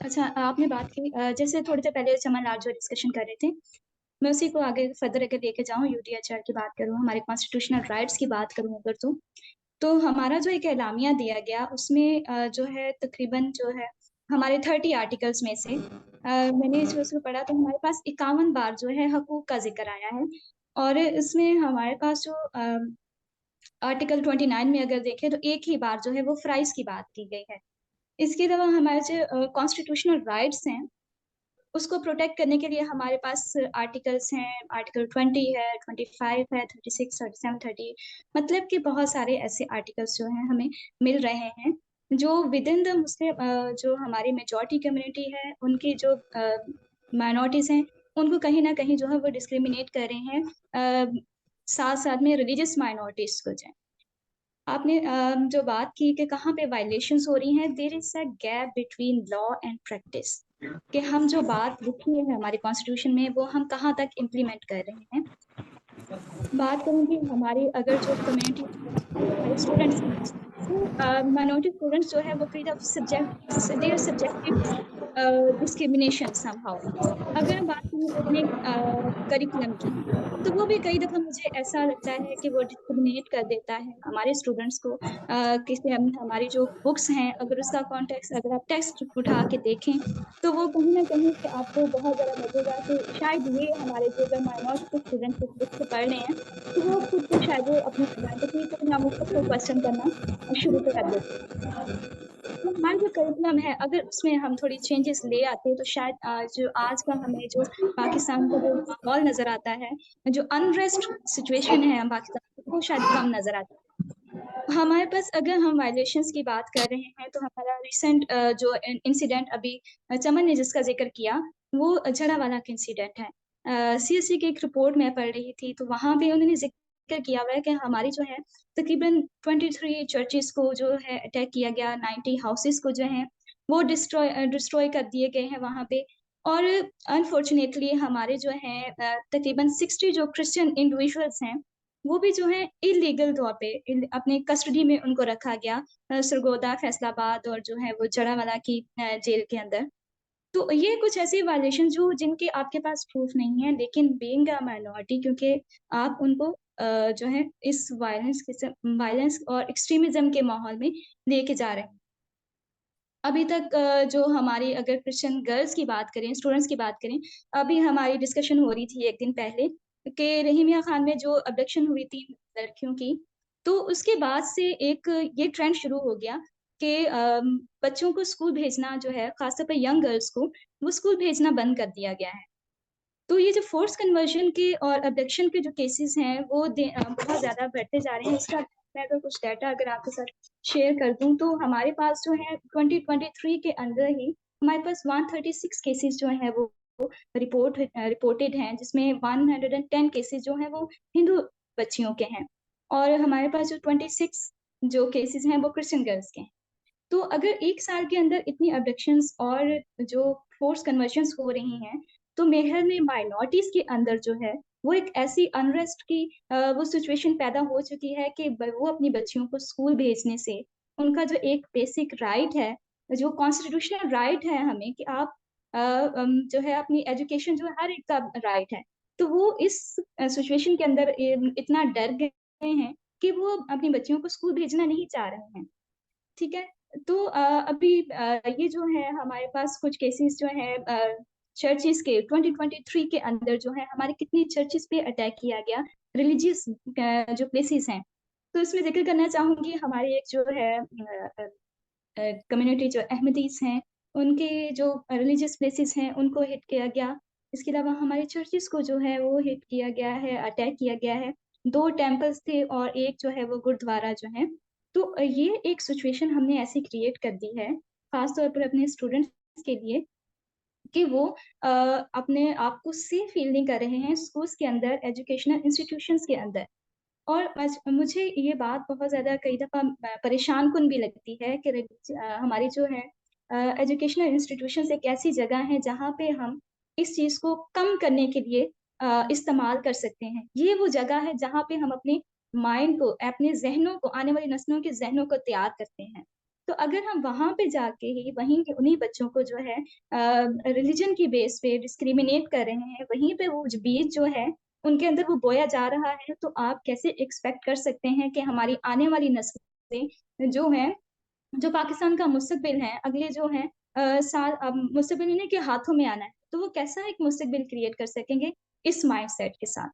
अच्छा, आपने बात की जैसे थोड़ी देर पहले चमन लाल जो डिस्कशन कर रहे थे, मैं उसी को आगे फर्दर अगर लेके जाऊँ, यूडीएचआर की बात करूँ, हमारे कॉन्स्टिट्यूशनल राइट्स की बात करूँ अगर तो हमारा जो एक एलामिया दिया गया उसमें जो है तकरीबन जो है हमारे 30 आर्टिकल्स में से मैंने जो उसमें पढ़ा तो हमारे पास 51 बार जो है हकूक का जिक्र आया है। और इसमें हमारे पास जो आर्टिकल 29 में अगर देखें तो एक ही बार जो है वो फ्राइज की बात की गई है। इसके अलावा हमारे जो कॉन्स्टिट्यूशनल राइट्स हैं उसको प्रोटेक्ट करने के लिए हमारे पास आर्टिकल्स हैं, आर्टिकल 20 है, 25 है, 36, 37, 30, मतलब कि बहुत सारे ऐसे आर्टिकल्स जो हैं हमें मिल रहे हैं जो विद इन द मुस्लिम जो हमारी मेजॉरिटी कम्युनिटी है उनकी जो माइनॉरिटीज हैं उनको कहीं ना कहीं जो है वो डिस्क्रिमिनेट कर रहे हैं, साथ साथ में रिलीजियस माइनॉरिटीज को जो है। आपने जो बात की कि कहाँ पे वायलेशंस हो रही हैं, there is a gap between law and practice, कि हम जो बात लिखी है हमारे कॉन्स्टिट्यूशन में वो हम कहाँ तक इम्प्लीमेंट कर रहे हैं। बात करूँगी हमारी अगर जो कम्युनिटी हमारे स्टूडेंट्स हैं, माइनॉरिटी स्टूडेंट्स जो है वो kind of subject they are subjective discrimination somehow. अगर हम बात करें अपने करिकुलम की, तो वो भी कई दफ़ा मुझे ऐसा लगता है कि वो डिस्क्रिमिनेट कर देता है हमारे स्टूडेंट्स को। किसी हमारी जो बुक्स हैं अगर उसका कॉन्टेक्स्ट अगर आप टेक्स्ट उठा के देखें तो वो कहीं ना कहीं से आपको बहुत ज़्यादा लगेगा कि शायद ये हमारे जो अगर माइनॉरिटी के स्टूडेंट्स इस बुक को पढ़ रहे हैं तो वो खुद को शायद वो अपनी आइडेंटिटी को या वो खुद को क्वेश्चन करना शुरू कर देते हैं। तो हमारा जो करिकुलम है अगर उसमें हम थोड़ी चेंजेस चेंजेस ले आते तो शायद जो आज का हमें जो पाकिस्तान का जो माहौल नजर आता है, जो अनरेस्ट सिचुएशन है पाकिस्तान में, वो शायद कम नजर आता है। हमारे पास अगर हम वायलेशंस की बात कर रहे हैं तो हमारा रिसेंट जो इंसिडेंट अभी चमन ने जिसका जिक्र किया, वो जड़ावाला का इंसिडेंट है। CSC की एक रिपोर्ट मैं पढ़ रही थी, तो वहां पे उन्होंने जिक्र किया हुआ है कि हमारी जो है तकरीबन 23 चर्चेस को जो है अटैक किया गया, 90 हाउसेस को जो है वो डिस्ट्रॉय कर दिए गए हैं वहां पे। और अनफॉर्चुनेटली हमारे जो है तकरीबन 60 जो क्रिश्चियन इंडिविजुअल्स हैं, वो भी जो है इलीगल तौर पे अपने कस्टडी में उनको रखा गया, सरगोदा, फैसलाबाद और जो है वो जड़ावाला की जेल के अंदर। तो ये कुछ ऐसे वायलेशन जो जिनके आपके पास प्रूफ नहीं है, लेकिन बीइंग अ माइनॉरिटी, क्योंकि आप उनको जो है इस वायलेंस और एक्सट्रीमिज्म के माहौल में लेके जा रहे हैं। अभी तक जो हमारी अगर क्रिश्चियन गर्ल्स की बात करें, स्टूडेंट्स की बात करें, अभी हमारी डिस्कशन हो रही थी एक दिन पहले कि रहीमिया खान में जो अबडक्शन हुई थी लड़कियों की, तो उसके बाद से एक ये ट्रेंड शुरू हो गया कि बच्चों को स्कूल भेजना जो है, खासतौर पर यंग गर्ल्स को, वो स्कूल भेजना बंद कर दिया गया है। तो ये जो फोर्स कन्वर्जन के और अबडक्शन के जो केसेस हैं वो बहुत ज़्यादा बढ़ते जा रहे हैं। इसका मैं अगर कुछ डाटा अगर आपके साथ शेयर कर दूं, तो हमारे पास जो है 2023 के अंदर ही हमारे पास 136 केसेस जो है वो रिपोर्टेड हैं, जिसमें 110 केसेस जो हैं वो हिंदू बच्चियों के हैं, और हमारे पास जो 26 जो केसेस हैं वो क्रिश्चियन गर्ल्स के हैं। तो अगर एक साल के अंदर इतनी अबडक्शंस और जो फोर्स कन्वर्शंस हो रही हैं, तो मेरे ख्याल में माइनॉरिटीज के अंदर जो है वो एक ऐसी अनरेस्ट की वो सिचुएशन पैदा हो चुकी है कि वो अपनी बच्चियों को स्कूल भेजने से उनका जो एक बेसिक राइट है, जो कॉन्स्टिट्यूशनल राइट है हमें कि आप जो है अपनी एजुकेशन जो हर एक का राइट है, तो वो इस सिचुएशन के अंदर इतना डर गए हैं कि वो अपनी बच्चियों को स्कूल भेजना नहीं चाह रहे हैं। ठीक है। तो अभी ये जो है हमारे पास कुछ केसेस जो है चर्चिस के 2023 के अंदर जो है हमारे कितनी चर्चिस पे अटैक किया गया, रिलीजियस जो प्लेसेस हैं। तो इसमें जिक्र करना चाहूंगी हमारे एक जो है कम्युनिटी जो अहमदीस हैं, उनके जो रिलीजियस प्लेसेस हैं उनको हिट किया गया। इसके अलावा हमारे चर्चिस को जो है वो हिट किया गया है, अटैक किया गया है। 2 टेम्पल्स थे और एक जो है वो गुरुद्वारा जो है। तो ये एक सिचुएशन हमने ऐसी क्रिएट कर दी है, खासतौर पर अपने स्टूडेंट्स के लिए, कि वो अपने आप को सेफ फील नहीं कर रहे हैं स्कूल्स के अंदर, एजुकेशनल इंस्टीट्यूशंस के अंदर। और मुझे ये बात बहुत ज़्यादा कई दफ़ा परेशान कुन भी लगती है कि हमारी जो है एजुकेशनल इंस्टीट्यूशंस एक ऐसी जगह है जहाँ पे हम इस चीज़ को कम करने के लिए इस्तेमाल कर सकते हैं। ये वो जगह है जहाँ पे हम अपने माइंड को, अपने जहनों को, आने वाली नस्लों के जहनों को तैयार करते हैं। तो अगर हम वहाँ पे जाके ही वहीं के उन्हीं बच्चों को जो है रिलीजन की बेस पे डिस्क्रिमिनेट कर रहे हैं, वहीं पे वो बीज जो है उनके अंदर वो बोया जा रहा है, तो आप कैसे एक्सपेक्ट कर सकते हैं कि हमारी आने वाली नस्लें जो है, जो पाकिस्तान का मुस्तकबिल है, अगले जो है साल, अब मुस्तकबिल इन्हीं के हाथों में आना है, तो वो कैसा एक मुस्तकबिल क्रिएट कर सकेंगे इस माइंडसेट के साथ।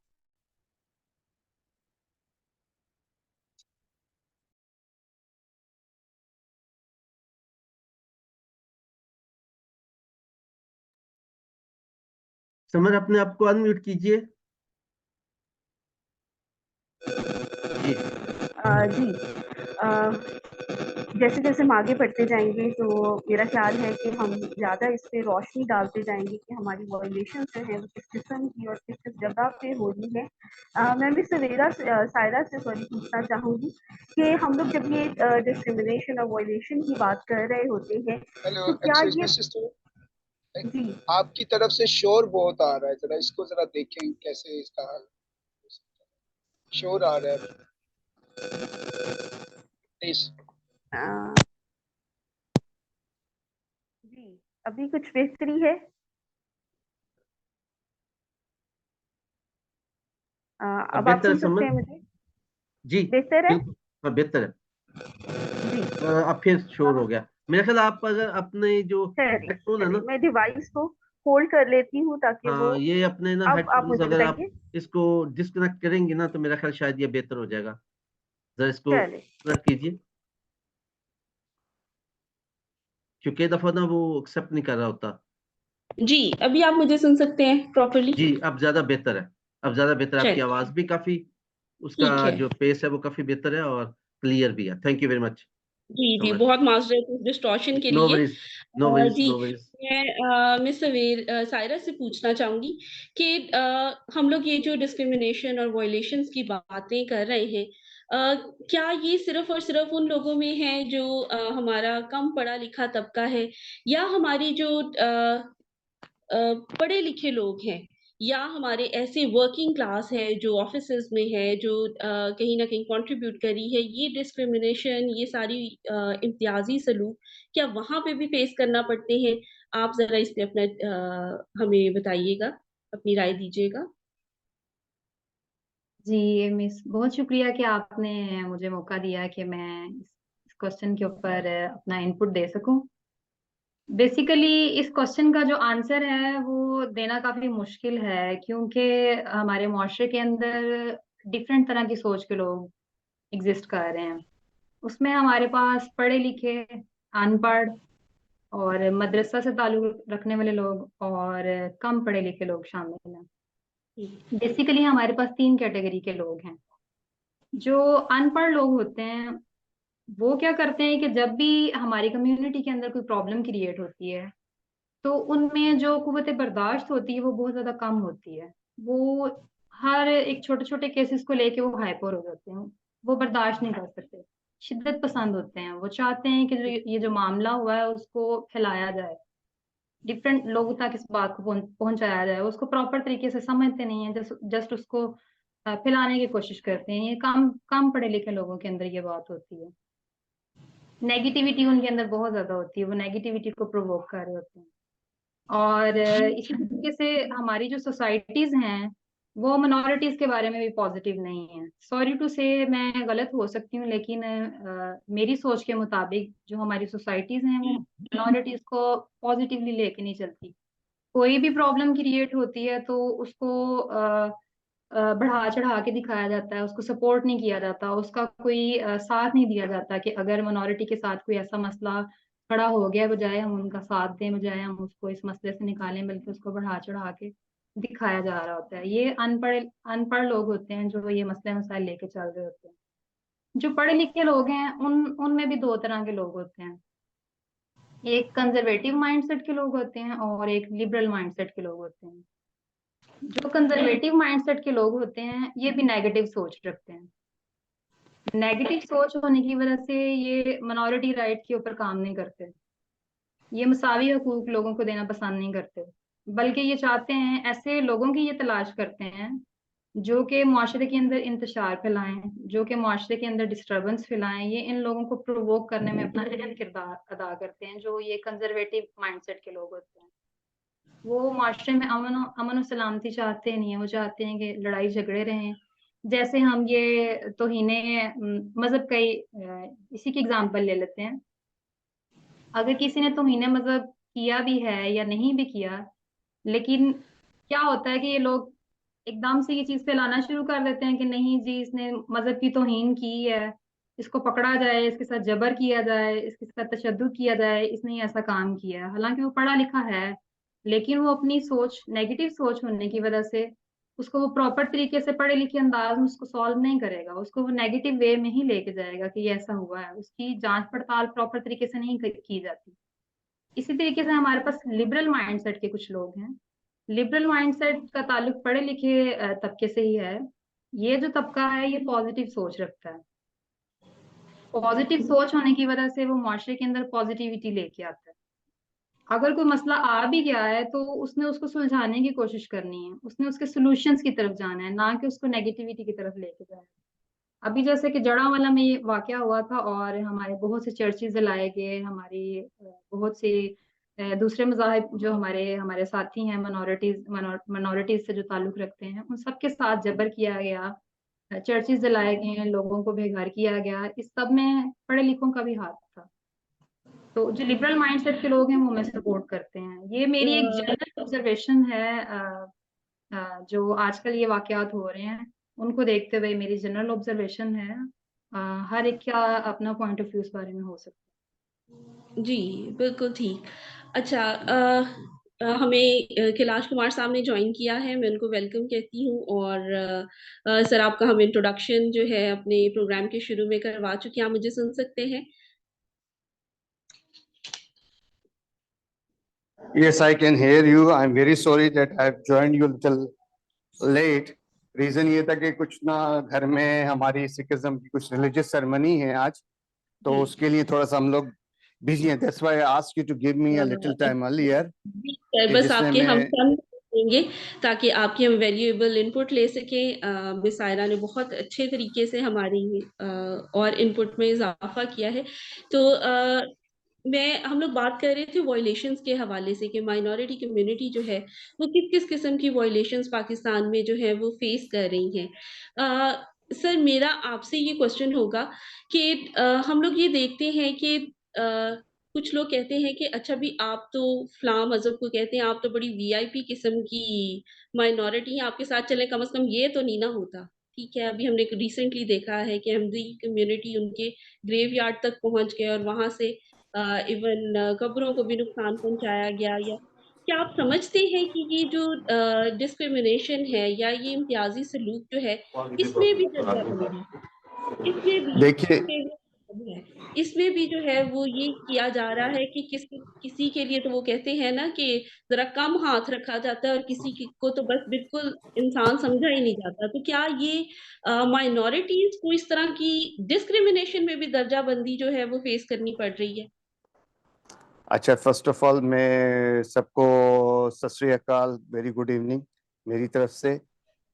समर, अपने आप को अनम्यूट कीजिए। जी जी। जैसे जैसे हम आगे बढ़ते जाएंगे तो मेरा ख्याल है कि हम ज़्यादा इस पे रोशनी डालते जाएंगे कि हमारी वायलेशन जो है वो किस किस्म की और किस किस जगह पे हो रही है। मैं भी सायरा से सॉरी पूछना चाहूँगी कि हम लोग जब ये डिस्क्रिमिनेशन और वायलेशन की बात कर रहे होते हैं, हेलो, तो क्या एक्सक्यूज ये मी सिस्टर, जी आपकी तरफ से शोर बहुत आ रहा है, जरा इसको जरा देखें कैसे इसका हल हो सकता है। शोर आ रहा है प्लीज। अ, जी अभी कुछ बेहतरी है? अब आप बेहतर है सुन सकते समर हैं मुझे? जी, बेहतर है बिल्कुल। हाँ, बेहतर है। जी। अब फिर शोर हाँ, हो गया। मेरा ख्याल आप अगर अपने जो चलिए हेडफोन है चलिए ना, मैं डिवाइस को होल्ड कर लेती हूँ ताकि वो, हाँ, ये अपने ना अब आप हेडफोन्स मुझे अगर आप बताइए। इसको डिस्कनेक्ट करेंगे ना, तो मेरा ख्याल शायद ये बेहतर हो जाएगा। जरा इसको चलिए कनेक्ट कीजिए। क्योंकि दफा ना वो एक्सेप्ट नहीं कर रहा होता। जी, अभी आप मुझे सुन सकते हैं प्रॉपर्ली? जी, अब ज्यादा बेहतर है। अब ज्यादा बेहतर है, आपकी चलिए, आवाज भी काफी, उसका ठीक है। जो पेस है वो काफी बेहतर है और क्लियर भी है। थैंक यू वेरी मच जी, सो जी, मच। बहुत माजरत इस डिस्टॉर्शन के नो लिए। वरीज, नो वरीज, जी, नो वरीज। मैं मिस सायरा से पूछना चाहूँगी कि हम लोग ये जो डिस्क्रिमिनेशन और वायलेशंस की बातें कर रहे हैं, क्या ये सिर्फ़ और सिर्फ़ उन लोगों में है जो हमारा कम पढ़ा-लिखा तबका है, या हमारी जो पढ़े लिखे लोग हैं, या हमारे ऐसे वर्किंग क्लास है जो ऑफिसेज में है, जो कहीं ना कहीं कंट्रीब्यूट करी है, ये डिस्क्रिमिनेशन, ये सारी इम्तियाजी सलूक क्या वहां पे भी फेस करना पड़ते हैं? आप जरा इस पे अपना हमें बताइएगा, अपनी राय दीजिएगा। जी मिस, बहुत शुक्रिया कि आपने मुझे मौका दिया कि मैं इस क्वेश्चन के ऊपर अपना इनपुट दे सकूं। बेसिकली इस क्वेश्चन का जो आंसर है वो देना काफी मुश्किल है, क्योंकि हमारे मुआशरे के अंदर डिफरेंट तरह की सोच के लोग एग्जिस्ट कर रहे हैं। उसमें हमारे पास पढ़े लिखे, अनपढ़ और मदरसा से ताल्लुक रखने वाले लोग और कम पढ़े लिखे लोग शामिल हैं। बेसिकली हमारे पास 3 कैटेगरी के लोग हैं। जो अनपढ़ लोग होते हैं वो क्या करते हैं कि जब भी हमारी कम्युनिटी के अंदर कोई प्रॉब्लम क्रिएट होती है तो उनमें जो कुव्वत बर्दाश्त होती है वो बहुत ज्यादा कम होती है। वो हर एक छोटे छोटे केसेस को लेके वो हाइपर हो जाते हैं, वो बर्दाश्त नहीं कर सकते, शिद्दत पसंद होते हैं। वो चाहते हैं कि जो ये जो मामला हुआ है उसको फैलाया जाए, डिफरेंट लोगों तक इस बात को पहुंचाया जाए। उसको प्रॉपर तरीके से समझते नहीं है, जस्ट उसको फैलाने की कोशिश करते हैं। ये कम कम पढ़े लिखे लोगों के अंदर ये बात होती है। नेगेटिविटी उनके अंदर बहुत ज्यादा होती है, वो नेगेटिविटी को प्रोवोक कर रहे होते हैं। और इसी तरीके से हमारी जो सोसाइटीज हैं वो मिनॉरिटीज के बारे में भी पॉजिटिव नहीं है। सॉरी टू से मैं गलत हो सकती हूँ, लेकिन मेरी सोच के मुताबिक जो हमारी सोसाइटीज हैं वो मिनॉरिटीज को पॉजिटिवली लेके नहीं चलती। कोई भी प्रॉब्लम क्रिएट होती है तो उसको बढ़ा चढ़ा के दिखाया जाता है, उसको सपोर्ट नहीं किया जाता, उसका कोई साथ नहीं दिया जाता कि अगर मिनॉरिटी के साथ कोई ऐसा मसला खड़ा हो गया, बजाय हम उनका साथ दें, बजाय हम उसको इस मसले से निकालें, बल्कि उसको बढ़ा चढ़ा के दिखाया जा रहा होता है। ये अनपढ़ अनपढ़ लोग होते हैं जो ये मसले मसाइल लेके चल रहे होते हैं। जो पढ़े लिखे लोग हैं उनमें भी 2 तरह के लोग होते हैं। एक कंजर्वेटिव माइंडसेट के लोग होते हैं और एक लिबरल माइंडसेट के लोग होते हैं। जो कंजर्वेटिव माइंडसेट के लोग होते हैं ये भी नेगेटिव सोच रखते हैं। नेगेटिव सोच होने की वजह से ये मिनॉरिटी राइट के ऊपर काम नहीं करते, ये मसावी हकूक लोगों को देना पसंद नहीं करते, बल्कि ये चाहते हैं, ऐसे लोगों की ये तलाश करते हैं जो कि मुआशरे के अंदर इंतशार फैलाएं, जो कि मुआशरे के अंदर डिस्टर्बेंस फैलाएं। ये इन लोगों को प्रोवोक करने में अपना अहम किरदार अदा करते हैं। जो ये कंजर्वेटिव माइंडसेट के लोग होते हैं वो माशरे में अमन और सलामती चाहते नहीं है, वो चाहते हैं कि लड़ाई झगड़े रहें। जैसे हम ये तौहीने मजहब का ही इसी की एग्जांपल ले लेते हैं। अगर किसी ने तौहीने मजहब किया भी है या नहीं भी किया, लेकिन क्या होता है कि ये लोग एकदम से ये चीज फैलाना शुरू कर देते हैं कि नहीं जी, इसने मजहब की तौहीन की है, इसको पकड़ा जाए, इसके साथ जबर किया जाए, इसके साथ तशद्दुद किया जाए, इसने ही ऐसा काम किया है। हालांकि वो पढ़ा लिखा है, लेकिन वो अपनी सोच, नेगेटिव सोच होने की वजह से उसको वो प्रॉपर तरीके से पढ़े लिखे अंदाज में उसको सॉल्व नहीं करेगा, उसको वो नेगेटिव वे में ही लेके जाएगा कि ये ऐसा हुआ है। उसकी जांच पड़ताल प्रॉपर तरीके से नहीं की जाती। इसी तरीके से हमारे पास लिबरल माइंडसेट के कुछ लोग हैं। लिबरल माइंडसेट का ताल्लुक पढ़े लिखे तबके से ही है। ये जो तबका है ये पॉजिटिव सोच रखता है। पॉजिटिव सोच होने की वजह से वो मुआशरे के अंदर पॉजिटिविटी लेके आता है। अगर कोई मसला आ भी गया है तो उसने उसको सुलझाने की कोशिश करनी है, उसने उसके सॉल्यूशंस की तरफ जाना है, ना कि उसको नेगेटिविटी की तरफ लेके जाना है। अभी जैसे कि जड़ावाला में ये वाकया हुआ था और हमारे बहुत से चर्चेज जलाए गए, हमारी बहुत से दूसरे मज़ाहिब जो हमारे हमारे साथी हैं, मिनॉरिटीज से जो ताल्लुक रखते हैं, उन सबके साथ जबर किया गया, चर्चेज जलाए गए, लोगों को बेघर किया गया। इस सब में पढ़े लिखों का भी हाथ था। तो जो लिबरल माइंडसेट के लोग हैं वो हमें सपोर्ट करते हैं। ये मेरी एक जनरल ऑब्जर्वेशन है। जो आजकल ये वाकयात हो रहे हैं उनको देखते हुए मेरी जनरल ऑब्जर्वेशन है। हर एक का अपना पॉइंट ऑफ व्यू इस बारे में हो सकता जी, बिल्कुल ठीक। अच्छा, हमें कैलाश कुमार साहब ने जॉइन किया है, मैं उनको वेलकम कहती हूँ। और सर आपका हम इंट्रोडक्शन जो है अपने प्रोग्राम के शुरू में करवा चुके हैं, आप मुझे सुन सकते हैं? Yes, I can hear you. I'm very sorry that I've joined you a little late. Reason ये था कि कुछ ना घर में हमारी सिखिज्म की कुछ रिलीजियस सेरेमनी है आज, तो जी। उसके लिए थोड़ा सा हम लोग बिजी हैं. That's why I asked you to give me a little time earlier. जी सर, कि बस जिसमें आपके हम मैं चंद देंगे ताकि आपकी हम वैल्यूएबल इनपुट ले सकें। मिस सायरा ने बहुत अच्छे तरीके से हमारी और इनपुट में इजाफा किया है। तो हम लोग बात कर रहे थे वॉयलेशंस के हवाले से कि माइनॉरिटी कम्युनिटी जो है वो किस किस किस्म की वॉयलेशंस पाकिस्तान में जो है वो फेस कर रही हैं। सर मेरा आपसे ये क्वेश्चन होगा कि हम लोग ये देखते हैं कि कुछ लोग कहते हैं कि अच्छा भी आप तो फलां मज़हब को कहते हैं, आप तो बड़ी वीआईपी किस्म की माइनॉरिटी हैं, आपके साथ चलें कम से कम ये तो नहीं ना होता। ठीक है, अभी हमने रिसेंटली देखा है कि अहमदी कम्युनिटी उनके ग्रेवयार्ड तक पहुँच गए और वहाँ से इवन कब्रों को भी नुकसान पहुँचाया गया। या क्या आप समझते हैं कि ये जो डिस्क्रिमिनेशन है या ये इम्तियाज़ी सलूक जो है, इसमें भी दर्जाबंदी इसमें भी देखिए, है। इसमें भी जो है वो ये किया जा रहा है कि किसी किसी के लिए तो वो कहते हैं ना कि ज़रा कम हाथ रखा जाता है और किसी को तो बस बिल्कुल इंसान समझा ही नहीं जाता। तो क्या ये माइनॉरिटीज़ को इस तरह की डिस्क्रिमिनेशन में भी दर्जाबंदी जो है वो फेस करनी पड़ रही है? अच्छा, फर्स्ट ऑफ ऑल मैं सबको सत श्री अकाल, वेरी गुड इवनिंग मेरी तरफ से.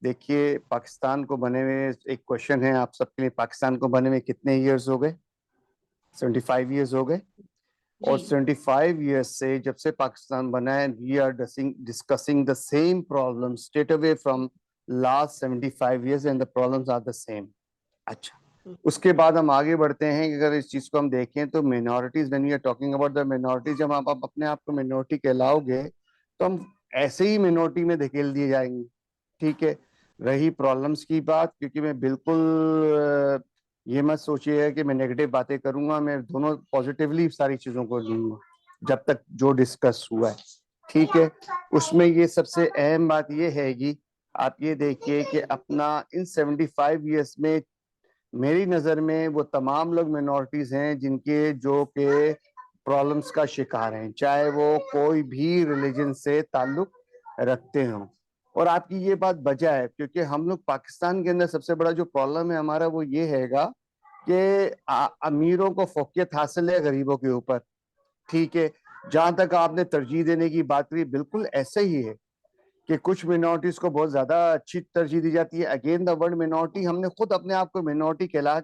देखिए, पाकिस्तान को बने हुए एक क्वेश्चन है आप सबके लिए. पाकिस्तान को बने हुए कितने ईयर्स हो गए? 75 ईयर्स हो गए. और जी। 75 ईयर्स से जब से पाकिस्तान बना है, we are discussing the same problem straight away from last 75 years and the problems are the same. अच्छा, उसके बाद हम आगे बढ़ते हैं कि अगर इस चीज को हम देखें तो minorities, when we are talking about the minorities, जब आप अपने आप को मिनॉरिटी कहलाओगे तो हम ऐसे ही मिनॉरिटी में धकेल दिए जाएंगे. ठीक है. रही प्रॉब्लम्स की बात, क्योंकि मैं बिल्कुल ये मत सोचिए कि मैं नेगेटिव बातें करूंगा, मैं दोनों पॉजिटिवली सारी चीजों को लूंगा जब तक जो डिस्कस हुआ है. ठीक है. उसमें ये सबसे अहम बात ये है कि आप ये देखिए कि अपना इन 75 ईयर्स में मेरी नजर में वो तमाम लोग मिनॉरिटीज हैं जिनके जो के प्रॉब्लम्स का शिकार हैं, चाहे वो कोई भी रिलीजन से ताल्लुक रखते हों. और आपकी ये बात बजा है, क्योंकि हम लोग पाकिस्तान के अंदर सबसे बड़ा जो प्रॉब्लम है हमारा वो ये हैगा कि अमीरों को फोकियत हासिल है गरीबों के ऊपर. ठीक है. जहां तक आपने तरजीह देने की बात करी, बिल्कुल ऐसा ही है कि कुछ मिनॉरिटीज को बहुत ज्यादा अच्छी तरजीह दी जाती है. अगेन द वर्ड मिनॉरिटी, हमने खुद अपने आप को मिनॉरिटी कहलवा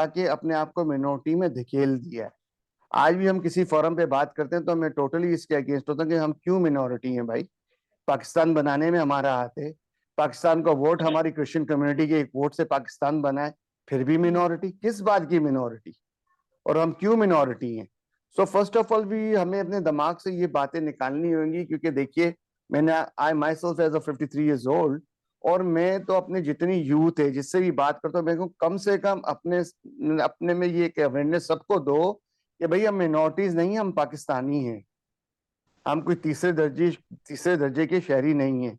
के अपने आप को मिनॉरिटी में धकेल दिया है. आज भी हम किसी फोरम पे बात करते हैं तो मैं टोटली इसके अगेंस्ट होता हूँ कि हम क्यों मिनॉरिटी हैं भाई. पाकिस्तान बनाने में हमारा हाथ है. पाकिस्तान का वोट हमारी क्रिश्चियन कम्युनिटी के एक वोट से पाकिस्तान बना है, फिर भी मिनॉरिटी. किस बात की मिनॉरिटी, और हम क्यों मिनॉरिटी हैं? सो फर्स्ट ऑफ ऑल भी हमें अपने दिमाग से ये बातें निकालनी होंगी, क्योंकि देखिए, मैंने I myself as a 53 years old, और मैं तो अपने जितनी यूथ है जिससे भी बात करता हूँ, मेरे को कम से कम अपने में ये अवेयरनेस सबको दो कि भाई हम मिनॉरिटीज नहीं, हम पाकिस्तानी हैं. हम कोई तीसरे दर्जे के शहरी नहीं है.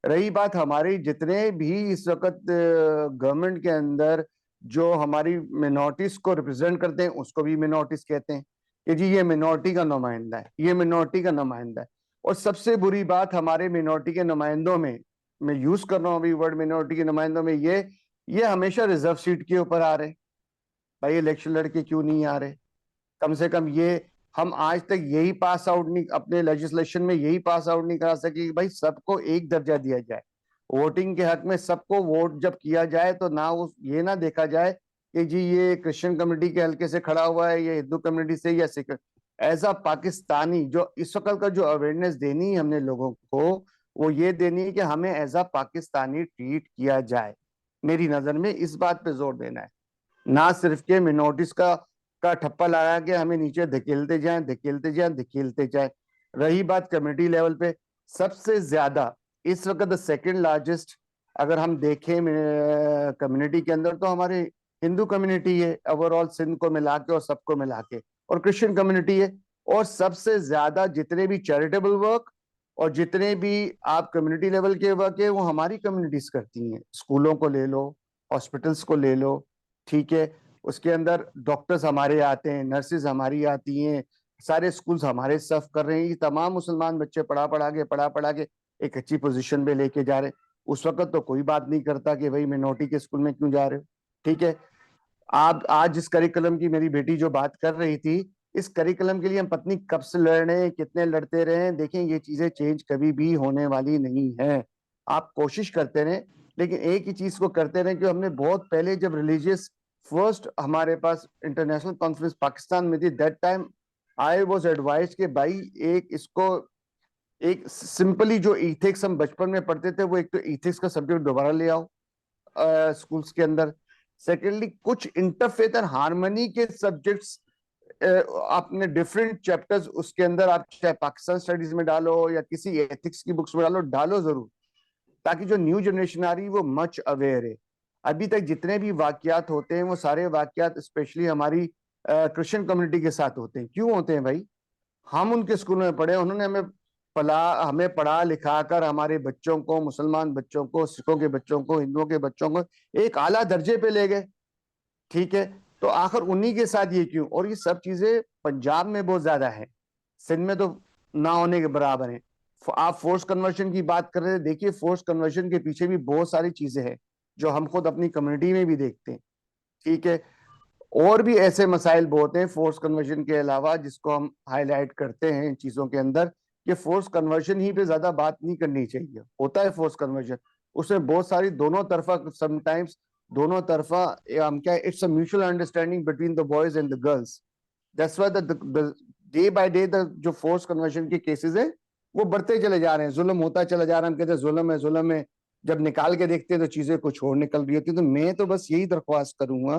रही बात हमारी जितने भी इस वक्त गवर्नमेंट के अंदर जो हमारी मिनॉरिटीज को रिप्रेजेंट करते हैं, उसको भी मिनॉरिटीज कहते हैं कि जी ये मिनॉरिटी का नुमाइंदा है, ये मिनॉरिटी का नुमाइंदा है. और सबसे बुरी बात हमारे मिनॉरिटी के नुमाइंदों में, मैं यूज कर रहा हूँ अभी वर्ड मिनॉरिटी के नुमाइंदों में, ये हमेशा रिजर्व सीट के ऊपर आ रहे. भाई इलेक्शन लड़के क्यों नहीं आ रहे? कम से कम ये हम आज तक यही पास आउट नहीं, अपने लेजिस्लेशन में यही पास आउट नहीं करा सके कि भाई सबको एक दर्जा दिया जाए. वोटिंग के हक में सबको वोट जब किया जाए तो ना उस ये ना देखा जाए कि जी ये क्रिश्चियन कम्युनिटी के हल्के से खड़ा हुआ है, ये हिंदू कम्युनिटी से, या सिख. एज अ पाकिस्तानी जो इस वक्त का जो अवेयरनेस देनी है हमने लोगों को, वो ये देनी है कि हमें एज अ पाकिस्तानी ट्रीट किया जाए. मेरी नजर में इस बात पे जोर देना है, ना सिर्फ के मिनॉरिटीज का ठप्पा लगा के हमें नीचे धकेलते जाएं. रही बात कम्युनिटी लेवल पे, सबसे ज्यादा इस वक्त द सेकंड लार्जेस्ट अगर हम देखें कम्युनिटी के अंदर, तो हमारे हिंदू कम्युनिटी है ओवरऑल सिंध को मिला के और सबको मिला के, और क्रिश्चियन कम्युनिटी है, और सबसे ज्यादा जितने भी चैरिटेबल वर्क और जितने भी आप कम्युनिटी लेवल के वर्क है वो हमारी कम्युनिटीज करती हैं। स्कूलों को ले लो, हॉस्पिटल्स को ले लो, ठीक है, उसके अंदर डॉक्टर्स हमारे आते हैं, नर्सेज हमारी आती हैं, सारे स्कूल्स हमारे सर्व कर रहे हैं। ये तमाम मुसलमान बच्चे पढ़ा के एक अच्छी पोजीशन पे लेके जा रहे हैं। उस वक्त तो कोई बात नहीं करता कि भाई मिनोरिटी के स्कूल में क्यों जा रहे हो, ठीक है। आप आज जिस करिकुलम की मेरी बेटी जो बात कर रही थी, इस करिकुलम के लिए हम पत्नी कब से लड़ रहे हैं, कितने लड़ते रहे हैं, देखें ये चीजें चेंज कभी भी होने वाली नहीं है। आप कोशिश करते रहे, लेकिन एक ही चीज को करते रहे कि हमने बहुत पहले जब रिलीजियस फर्स्ट हमारे पास इंटरनेशनल कॉन्फ्रेंस पाकिस्तान में थी, that time I was advised कि भाई एक सिंपली जो इथिक्स हम बचपन में पढ़ते थे, वो एक तो इथिक्स का सब्जेक्ट दोबारा ले आओ स्कूल्स के अंदर। सेकेंडली कुछ इंटरफेथ एंड हार्मनी के सब्जेक्ट्स आपने डिफरेंट चैप्टर्स उसके अंदर आप चाहे पाकिस्तान स्टडीज में डालो या किसी एथिक्स की बुक्स में डालो जरूर, ताकि जो न्यू जनरेशन आ रही है वो मच अवेयर है। अभी तक जितने भी वाकयात होते हैं वो सारे वाकयात स्पेशली हमारी क्रिश्चियन कम्युनिटी के साथ होते हैं। क्यों होते हैं भाई? हम उनके स्कूल में पढ़े, उन्होंने हमें पढ़ा लिखा कर हमारे बच्चों को, मुसलमान बच्चों को, सिखों के बच्चों को, हिंदुओं के बच्चों को एक आला दर्जे पे ले गए, ठीक है। तो आखिर उन्हीं के साथ ये क्यों? और ये सब चीजें पंजाब में बहुत ज्यादा है, सिंध में तो ना होने के बराबर है। आप फोर्स कन्वर्शन की बात कर रहे थे, देखिए फोर्स कन्वर्शन के पीछे भी बहुत सारी चीजें हैं जो हम खुद अपनी कम्युनिटी में भी देखते हैं, ठीक है। और भी ऐसे मसाइल बहुत हैं फोर्स कन्वर्जन के अलावा जिसको हम हाईलाइट करते हैं इन चीजों के अंदर, कि फोर्स कन्वर्जन ही पे ज्यादा बात नहीं करनी चाहिए। होता है फोर्स कन्वर्जन, उसमें बहुत सारी दोनों तरफा, समटाइम्स दोनों तरफा हम क्या, it's a mutual understanding between the boys and the girls. That's why the day by day the जो फोर्स कन्वर्जन के केसेस है वो बढ़ते चले जा रहे हैं, जुल्म होता चला जा रहा है। हम कहते हैं जुल्म है, जब निकाल के देखते हैं तो चीजें कुछ और निकल रही होती है। तो मैं तो बस यही दरख्वास्त करूंगा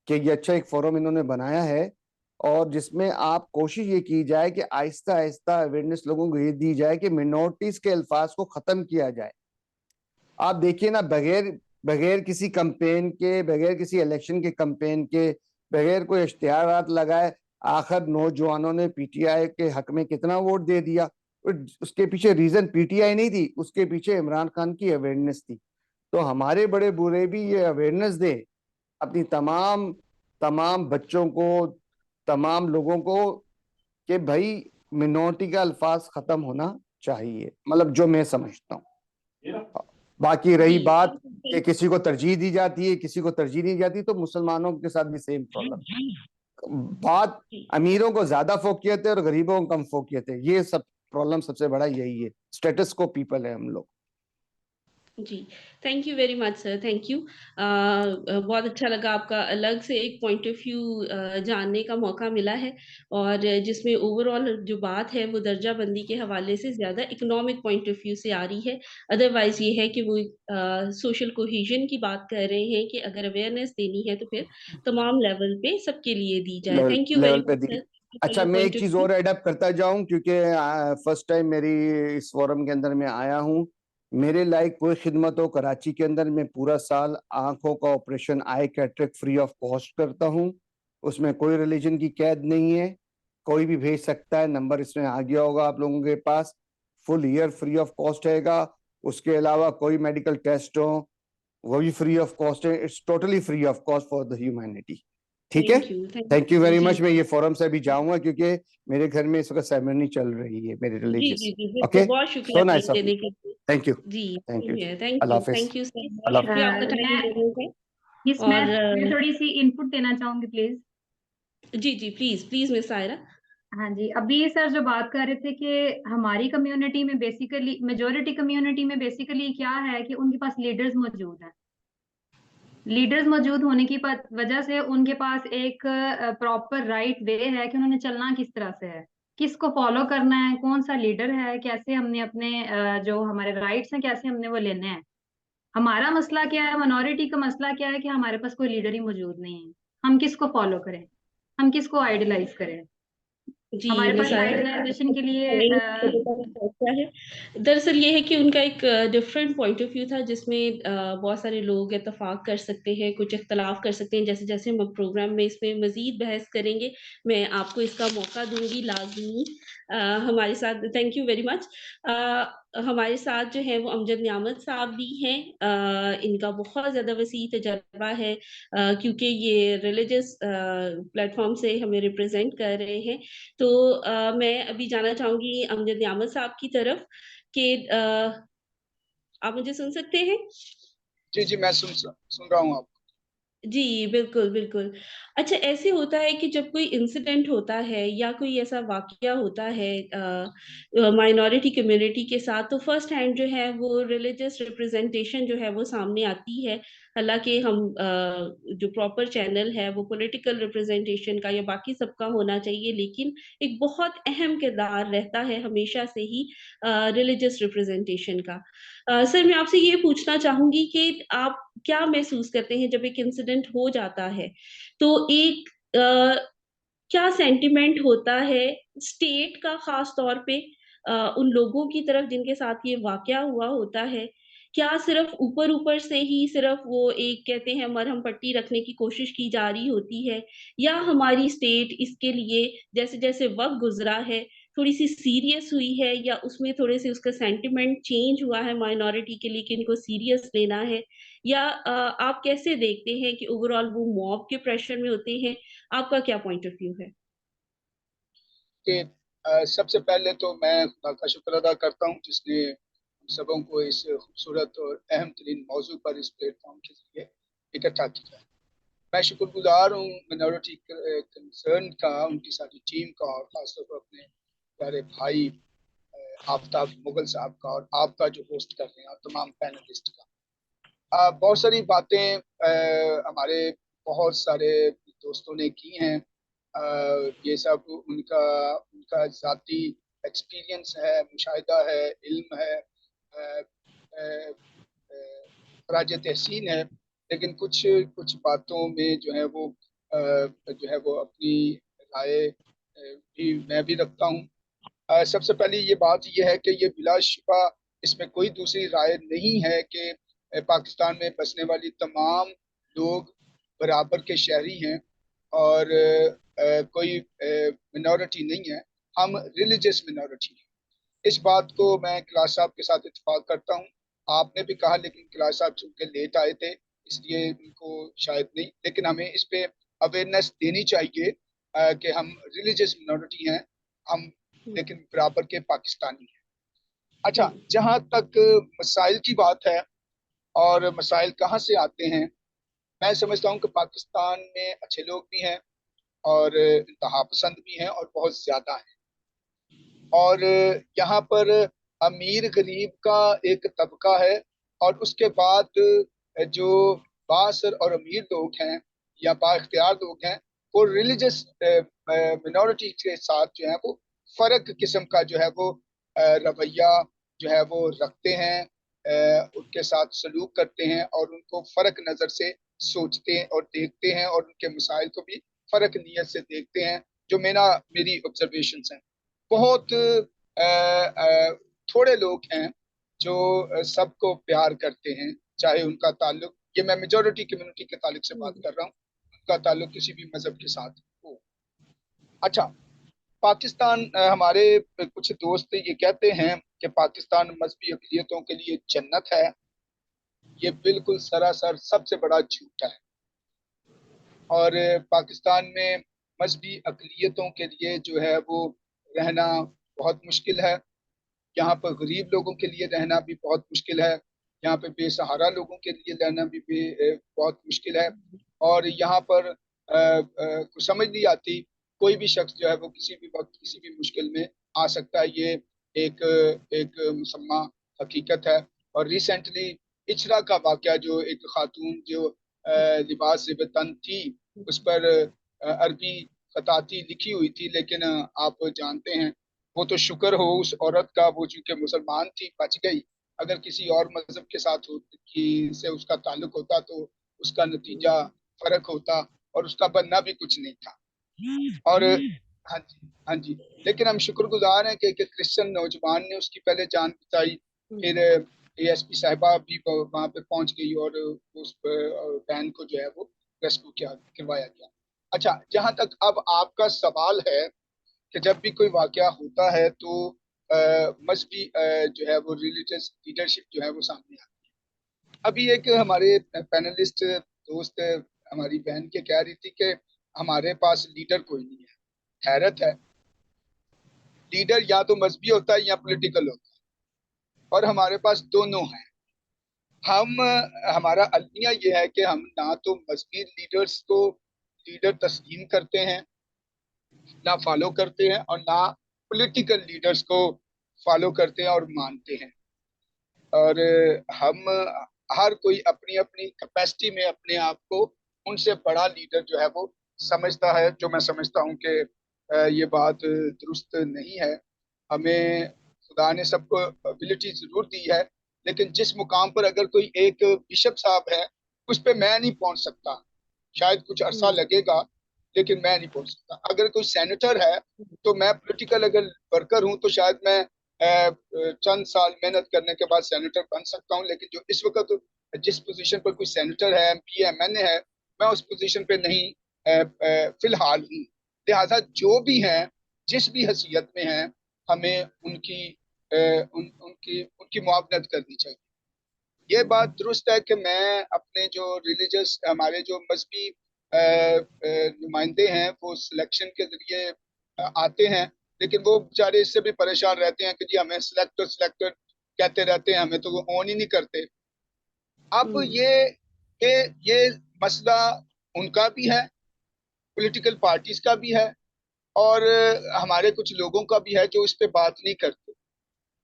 कि ये अच्छा एक फोरम इन्होंने बनाया है, और जिसमें आप कोशिश ये की जाए कि आहिस्ता आहिस्ता अवेयरनेस लोगों को ये दी जाए कि मिनोरिटीज के अल्फाज को खत्म किया जाए। आप देखिए ना, बगैर बगैर किसी कंपेन के, बगैर किसी इलेक्शन के कंपेन के, बगैर कोई इश्तिहारात लगाए, आखिर नौजवानों ने पीटीआई के हक में कितना वोट दे दिया। उसके पीछे रीजन पीटीआई नहीं थी, उसके पीछे इमरान खान की अवेयरनेस थी। तो हमारे बड़े बुरे भी ये अवेयरनेस दे अपनी तमाम तमाम बच्चों को, तमाम लोगों को, कि भाई मिनोरिटी का अल्फाज खत्म होना चाहिए, मतलब जो मैं समझता हूँ। बाकी रही जी बात कि किसी को तरजीह दी जाती है, किसी को तरजीह नहीं जाती, तो मुसलमानों के साथ भी सेम प्रॉब्लम। बात अमीरों को ज्यादा फोकियत है और गरीबों को कम फोकियत है, ये सब प्रॉब्लम सबसे बड़ा यही है। स्टेटस को पीपल है हम लोग। जी, thank you very much sir, thank you. बहुत अच्छा लगा, आपका अलग से एक पॉइंट ऑफ व्यू जानने का मौका मिला है, और जिसमें ओवरऑल जो बात है वो दर्जाबंदी के हवाले से ज़्यादा इकोनॉमिक पॉइंट ऑफ व्यू से आ रही है। अदरवाइज़ ये है कि वो सोशल कोहेजन की बात कर रहे हैं कि अगर अवेयरनेस देनी है तो फिर तमाम लेवल पे सबके लिए दी जाए। थैंक यू वेरी लेवल पे मच दी। सर फॉर अच्छा, योर मैं पॉइंट एक ऑफ चीज व्यू। और एडअप करता जाऊं, क्योंकि फर्स्ट टाइम मेरी इस फोरम के अंदर मैं आया हूं। मेरे लायक कोई खिदमत हो कराची के अंदर, मैं पूरा साल आंखों का operation I cataract free of cost करता हूं। उसमें कोई रिलीजन की कैद नहीं है, कोई भी भेज सकता है। नंबर इसमें आ गया होगा आप लोगों के पास। Full year free of cost रहेगा। उसके अलावा कोई मेडिकल टेस्ट हो वो भी फ्री ऑफ कॉस्ट है। It's totally free of cost for the humanity, ठीक है। Thank thank you you very जी। मच। मैं ये फोरम से अभी जाऊंगा क्योंकि मेरे घर में इस वक्त सेरेमनी चल रही है मेरे जी, रिलीजियस। जी, जी, बिल्कुल, ओके, बहुत सो शुक्रिया नाइस टाइम ऑफ यू। देने के लिए। थैंक यू, जी, थैंक यू। सेम हियर, अल्लाह हाफिज। थैंक यू सर, बहुत अल्लाह शुक्रिया आपका टाइम देने का। मिस और मैं थोड़ी सी इनपुट देना चाहूंगी प्लीज। जी, जी, प्लीज़, प्लीज़ मिस सायरा। हाँ जी, अभी सर जो बात कर रहे थे कि हमारी कम्युनिटी में बेसिकली, मेजोरिटी कम्युनिटी में बेसिकली क्या है कि उनके पास लीडर्स मौजूद हैं। लीडर्स मौजूद होने की वजह से उनके पास एक प्रॉपर राइट वे है कि उन्होंने चलना किस तरह से है, किसको फॉलो करना है, कौन सा लीडर है, कैसे हमने अपने जो हमारे राइट्स हैं कैसे हमने वो लेने हैं। हमारा मसला क्या है, माइनॉरिटी का मसला क्या है कि हमारे पास कोई लीडर ही मौजूद नहीं है। हम किसको फॉलो करें, हम किसको आइडलाइज करें। जी, हमारे पास निसार फाइनलाइजेशन के लिए चर्चा है। दरअसल ये है कि उनका एक डिफरेंट पॉइंट ऑफ व्यू था जिसमें बहुत सारे लोग इत्तेफ़ाक कर सकते हैं, कुछ इख्तलाफ कर सकते हैं। जैसे-जैसे हम प्रोग्राम में इसमें मज़ीद बहस करेंगे, मैं आपको इसका मौका दूँगी लाज़मी। हमारे साथ थैंक यू वेरी मच। हमारे साथ जो हैं वो अमजद नियामत साहब भी हैं। इनका बहुत ज़्यादा वसी तजर्बा है क्योंकि ये रिलीजियस प्लेटफ़ॉर्म से हमें रिप्रेज़ेंट कर रहे हैं। तो मैं अभी जाना चाहूँगी अमजद नियामत साहब की तरफ कि आप मुझे सुन सकते हैं? जी जी, मैं सुन रहा हूँ आप। जी, बिल्कुल, बिल्कुल। अच्छा ऐसे होता है कि जब कोई इंसिडेंट होता है या कोई ऐसा वाक़या होता है माइनॉरिटी कम्युनिटी के साथ तो फर्स्ट हैंड जो है वो रिलिजियस रिप्रेज़ेंटेशन जो है वो सामने आती है। हालाँकि हम जो प्रॉपर चैनल है वो पॉलिटिकल रिप्रेज़ेंटेशन का या बाकी सबका होना चाहिए लेकिन एक बहुत अहम किरदार रहता है हमेशा से ही रिलिजियस रिप्रेज़ेंटेशन का। सर मैं आपसे ये पूछना चाहूँगी कि आप क्या महसूस करते हैं जब एक इंसिडेंट हो जाता है? तो एक क्या सेंटिमेंट होता है स्टेट का ख़ास तौर पे उन लोगों की तरफ जिनके साथ ये वाक़या हुआ होता है? क्या सिर्फ़ ऊपर-ऊपर से ही सिर्फ़ वो एक कहते हैं मरहम पट्टी रखने की कोशिश की जा रही होती है? या हमारी स्टेट इसके लिए जैसे-जैसे वक़्त गुज़रा है, थोड़ी-सी सीरियस हुई है या उसमें थोड़े-से उसका सेंटिमेंट चेंज हुआ है माइनॉरिटी के लिए कि इनको सीरियस लेना है? या आप कैसे देखते हैं कि ओवरऑल वो मॉब के प्रेशर में होते हैं? आपका क्या पॉइंट ऑफ व्यू है? कि सबसे पहले तो मैं खुदा का शुक्र अदा करता हूँ जिसने हम सबों को इस खूबसूरत और अहम तरीन मौजू पर इस प्लेटफॉर्म के जरिए इकट्ठा किया है। मैं शुक्रगुजार हूँ मिनॉरिटी कंसर्न का, उनकी सारी टीम का और खासतौर पर अपने प्यारे भाई आफ्ताब मुगल साहब का और आपका जो होस्ट कर रहे हैं और तमाम पैनलिस्ट का। बहुत सारी बातें हमारे बहुत सारे दोस्तों ने की हैं। ये सब उनका उनका ज़ाती एक्सपीरियंस है, मुशाहिदा है, इल्म है, खराज तहसीन है। लेकिन कुछ कुछ बातों में जो है वो अपनी राय भी मैं भी रखता हूँ। सबसे पहले ये बात ये है कि ये बिलाशुबा इसमें कोई दूसरी राय नहीं है कि पाकिस्तान में बसने वाली तमाम लोग बराबर के शहरी हैं और कोई मिनॉरिटी नहीं है। हम रिलीजियस मिनॉरिटी हैं। इस बात को मैं क्लास साहब के साथ इत्तेफाक करता हूँ। आपने भी कहा लेकिन क्लास साहब चूंकि लेट आए थे इसलिए उनको शायद नहीं, लेकिन हमें इस पे अवेयरनेस देनी चाहिए कि हम रिलीजियस मिनॉरिटी हैं, हम लेकिन बराबर के पाकिस्तानी हैं। अच्छा, जहाँ तक मसाइल की बात है और मसाइल कहाँ से आते हैं, मैं समझता हूँ कि पाकिस्तान में अच्छे लोग भी हैं और इंतहा पसंद भी हैं और बहुत ज्यादा हैं। और यहाँ पर अमीर गरीब का एक तबका है और उसके बाद जो बासर और अमीर लोग हैं या बाइख्तियार लोग हैं वो रिलीजियस मिनॉरिटी के साथ जो है वो फर्क किस्म का जो है वो रवैया जो है वो रखते हैं, उनके साथ सलूक करते हैं और उनको फर्क नज़र से सोचते हैं और देखते हैं और उनके मसाइल को भी फर्क नीयत से देखते हैं, जो मेरी ऑब्जर्वेशन हैं। बहुत थोड़े लोग हैं जो सबको प्यार करते हैं, चाहे उनका ताल्लुक, ये मैं मेजोरिटी कम्युनिटी के ताल्लुक से बात कर रहा हूँ, उनका ताल्लुक किसी भी मजहब के साथ हो। अच्छा, पाकिस्तान हमारे कुछ दोस्त ये कहते हैं कि पाकिस्तान मजहबी अक़लियतों के लिए जन्नत है। ये बिल्कुल सरासर सबसे बड़ा झूठ है और पाकिस्तान में मजहबी अक़लियतों के लिए जो है वो रहना बहुत मुश्किल है। यहाँ पर गरीब लोगों के लिए रहना भी बहुत मुश्किल है। यहाँ पे बेसहारा लोगों के लिए रहना भी बहुत मुश्किल है। और यहाँ पर कुछ समझ नहीं आती, कोई भी शख्स जो है वो किसी भी वक्त किसी भी मुश्किल में आ सकता है। ये एक एक मुसम्मा हकीकत है। और रिसेंटली इचरा का वाक़या, जो एक खातून जो लिबास तन थी, उस पर अरबी खताती लिखी हुई थी, लेकिन आप जानते हैं वो तो शुक्र हो उस औरत का, वो चूंकि मुसलमान थी बच गई। अगर किसी और मजहब के साथ से उसका ताल्लुक होता तो उसका नतीजा फर्क होता और उसका बनना भी कुछ नहीं था। और हाँ जी, हाँ जी। लेकिन हम शुक्रगुजार हैं कि क्रिश्चियन नौजवान ने उसकी पहले जान बचाई, फिर एएसपी साहिबा भी वहां पे पहुंच गई और उस बहन को जो है वो रेस्क्यू करवाया गया। अच्छा, जहां तक अब आपका सवाल है कि जब भी कोई वाकया होता है तो मजहबी जो है वो रिलीजियस लीडरशिप जो है वो सामने आती है। अभी एक हमारे पैनलिस्ट दोस्त हमारी बहन के कह रही थी कि हमारे पास लीडर कोई नहीं है। हैरत है, लीडर या तो मजहबी होता है या पॉलिटिकल होता है, और हमारे पास दोनों हैं। हम हमारा अलमिया ये है कि हम ना तो मजहबी लीडर्स को लीडर तस्लीम करते हैं, ना फॉलो करते हैं, और ना पॉलिटिकल लीडर्स को फॉलो करते हैं और मानते हैं। और हम हर कोई अपनी अपनी कैपेसिटी में अपने आप को उनसे बड़ा लीडर जो है वो समझता है, जो मैं समझता हूँ कि ये बात दुरुस्त नहीं है। हमें खुदा ने सबको एबिलिटी जरूर दी है, लेकिन जिस मुकाम पर अगर कोई एक बिशप साहब है, उस पे मैं नहीं पहुंच सकता। शायद कुछ अरसा लगेगा, लेकिन मैं नहीं पहुंच सकता। अगर कोई सेनेटर है, तो मैं पॉलिटिकल अगर वर्कर हूं तो शायद मैं चंद साल मेहनत करने के बाद सेनेटर बन सकता हूं, लेकिन जो इस वक्त जिस पोजीशन पर कोई सेनेटर है, एमपी है, एमएनए है, मैं उस पोजीशन पे नहीं फिलहाल हूं। लिहाजा जो भी हैं, जिस भी हैसियत में हैं, हमें उनकी उनकी मुआवनत करनी चाहिए। ये बात दुरुस्त है कि मैं अपने जो रिलीजियस हमारे जो मजहबी नुमाइंदे हैं वो सिलेक्शन के जरिए आते हैं, लेकिन वो बेचारे इससे भी परेशान रहते हैं कि जी हमें सिलेक्टर सिलेक्टर कहते रहते हैं, हमें तो वो ऑन ही नहीं करते। अब ये मसला उनका भी है, पॉलिटिकल पार्टीज का भी है, और हमारे कुछ लोगों का भी है जो इस पे बात नहीं करते।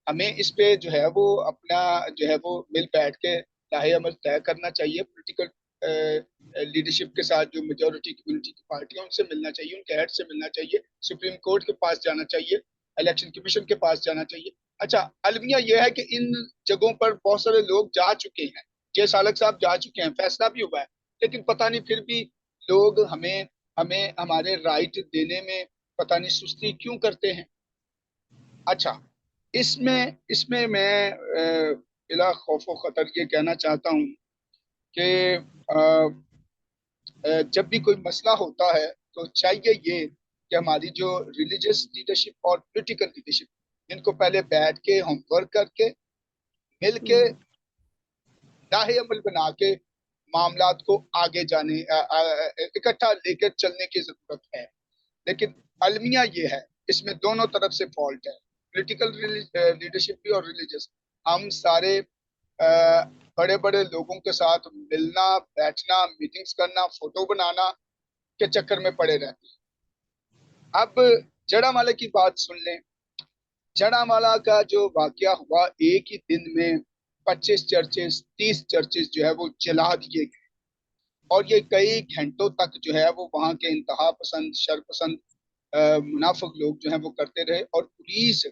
हमें इस पे जो है वो अपना जो है वो मिल बैठ के राहे अमल तय करना चाहिए। पॉलिटिकल लीडरशिप के साथ जो मेजोरिटी कम्युनिटी की पार्टी है उनसे मिलना चाहिए, उनके हेड से मिलना चाहिए, सुप्रीम कोर्ट के पास जाना चाहिए, इलेक्शन कमीशन के पास जाना चाहिए। अच्छा, अलमिया यह है कि इन जगहों पर बहुत सारे लोग जा चुके हैं, जय सालक साहब जा चुके हैं, फैसला भी हुआ है, लेकिन पता नहीं फिर भी लोग हमें हमें हमारे राइट देने में पता नहीं सुस्ती क्यों करते हैं। अच्छा, इसमें इसमें मैं बिला खौफ खतर ये कहना चाहता हूँ कि जब भी कोई मसला होता है तो चाहिए ये कि हमारी जो रिलीजियस लीडरशिप और पॉलिटिकल लीडरशिप, इनको पहले बैठ के होमवर्क करके मिल के राहे अमल बना के मामलात को आगे जाने इकट्ठा लेकर चलने की जरूरत है। लेकिन अलमिया ये है, इसमें दोनों तरफ से फॉल्ट है, पॉलिटिकल लीडरशिप भी और रिलीजियस। हम सारे बड़े बड़े लोगों के साथ मिलना बैठना मीटिंग्स करना फोटो बनाना के चक्कर में पड़े रहते हैं। अब जड़ामाला की बात सुन लें। जड़ामाला का जो वाकया हुआ, एक ही दिन में 25 चर्चेस 30 चर्चेस जो है वो जला दिए गए, और ये कई घंटों तक जो है वो वहां के इंतहा पसंद शर पसंद मुनाफिक लोग जो है वो करते रहे, और पुलिस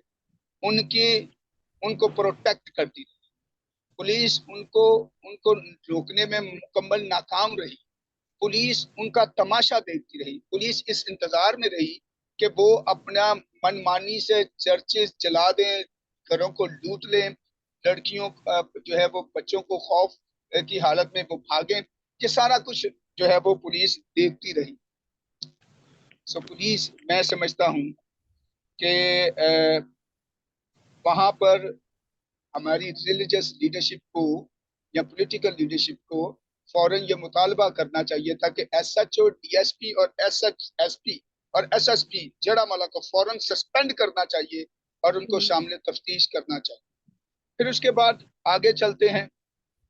उनके उनको प्रोटेक्ट करती रही। पुलिस उनको उनको रोकने में मुकम्मल नाकाम रही। पुलिस उनका तमाशा देखती रही। पुलिस इस इंतजार में रही कि वो अपना मनमानी से चर्चेस जला दें, घरों को लूट लें, लड़कियों जो है वो बच्चों को खौफ की हालत में वो भागें। ये सारा कुछ जो है वो पुलिस देखती रही। सो पुलिस, मैं समझता हूँ कि वहां पर हमारी रिलीजियस लीडरशिप को या पॉलिटिकल लीडरशिप को फौरन ये मुतालबा करना चाहिए था कि एसएचओ डीएसपी और एसएचएसपी और एसएसपी जड़ामाला को फौरन सस्पेंड करना चाहिए और उनको शामिल तफ्तीश करना चाहिए। फिर उसके बाद आगे चलते हैं।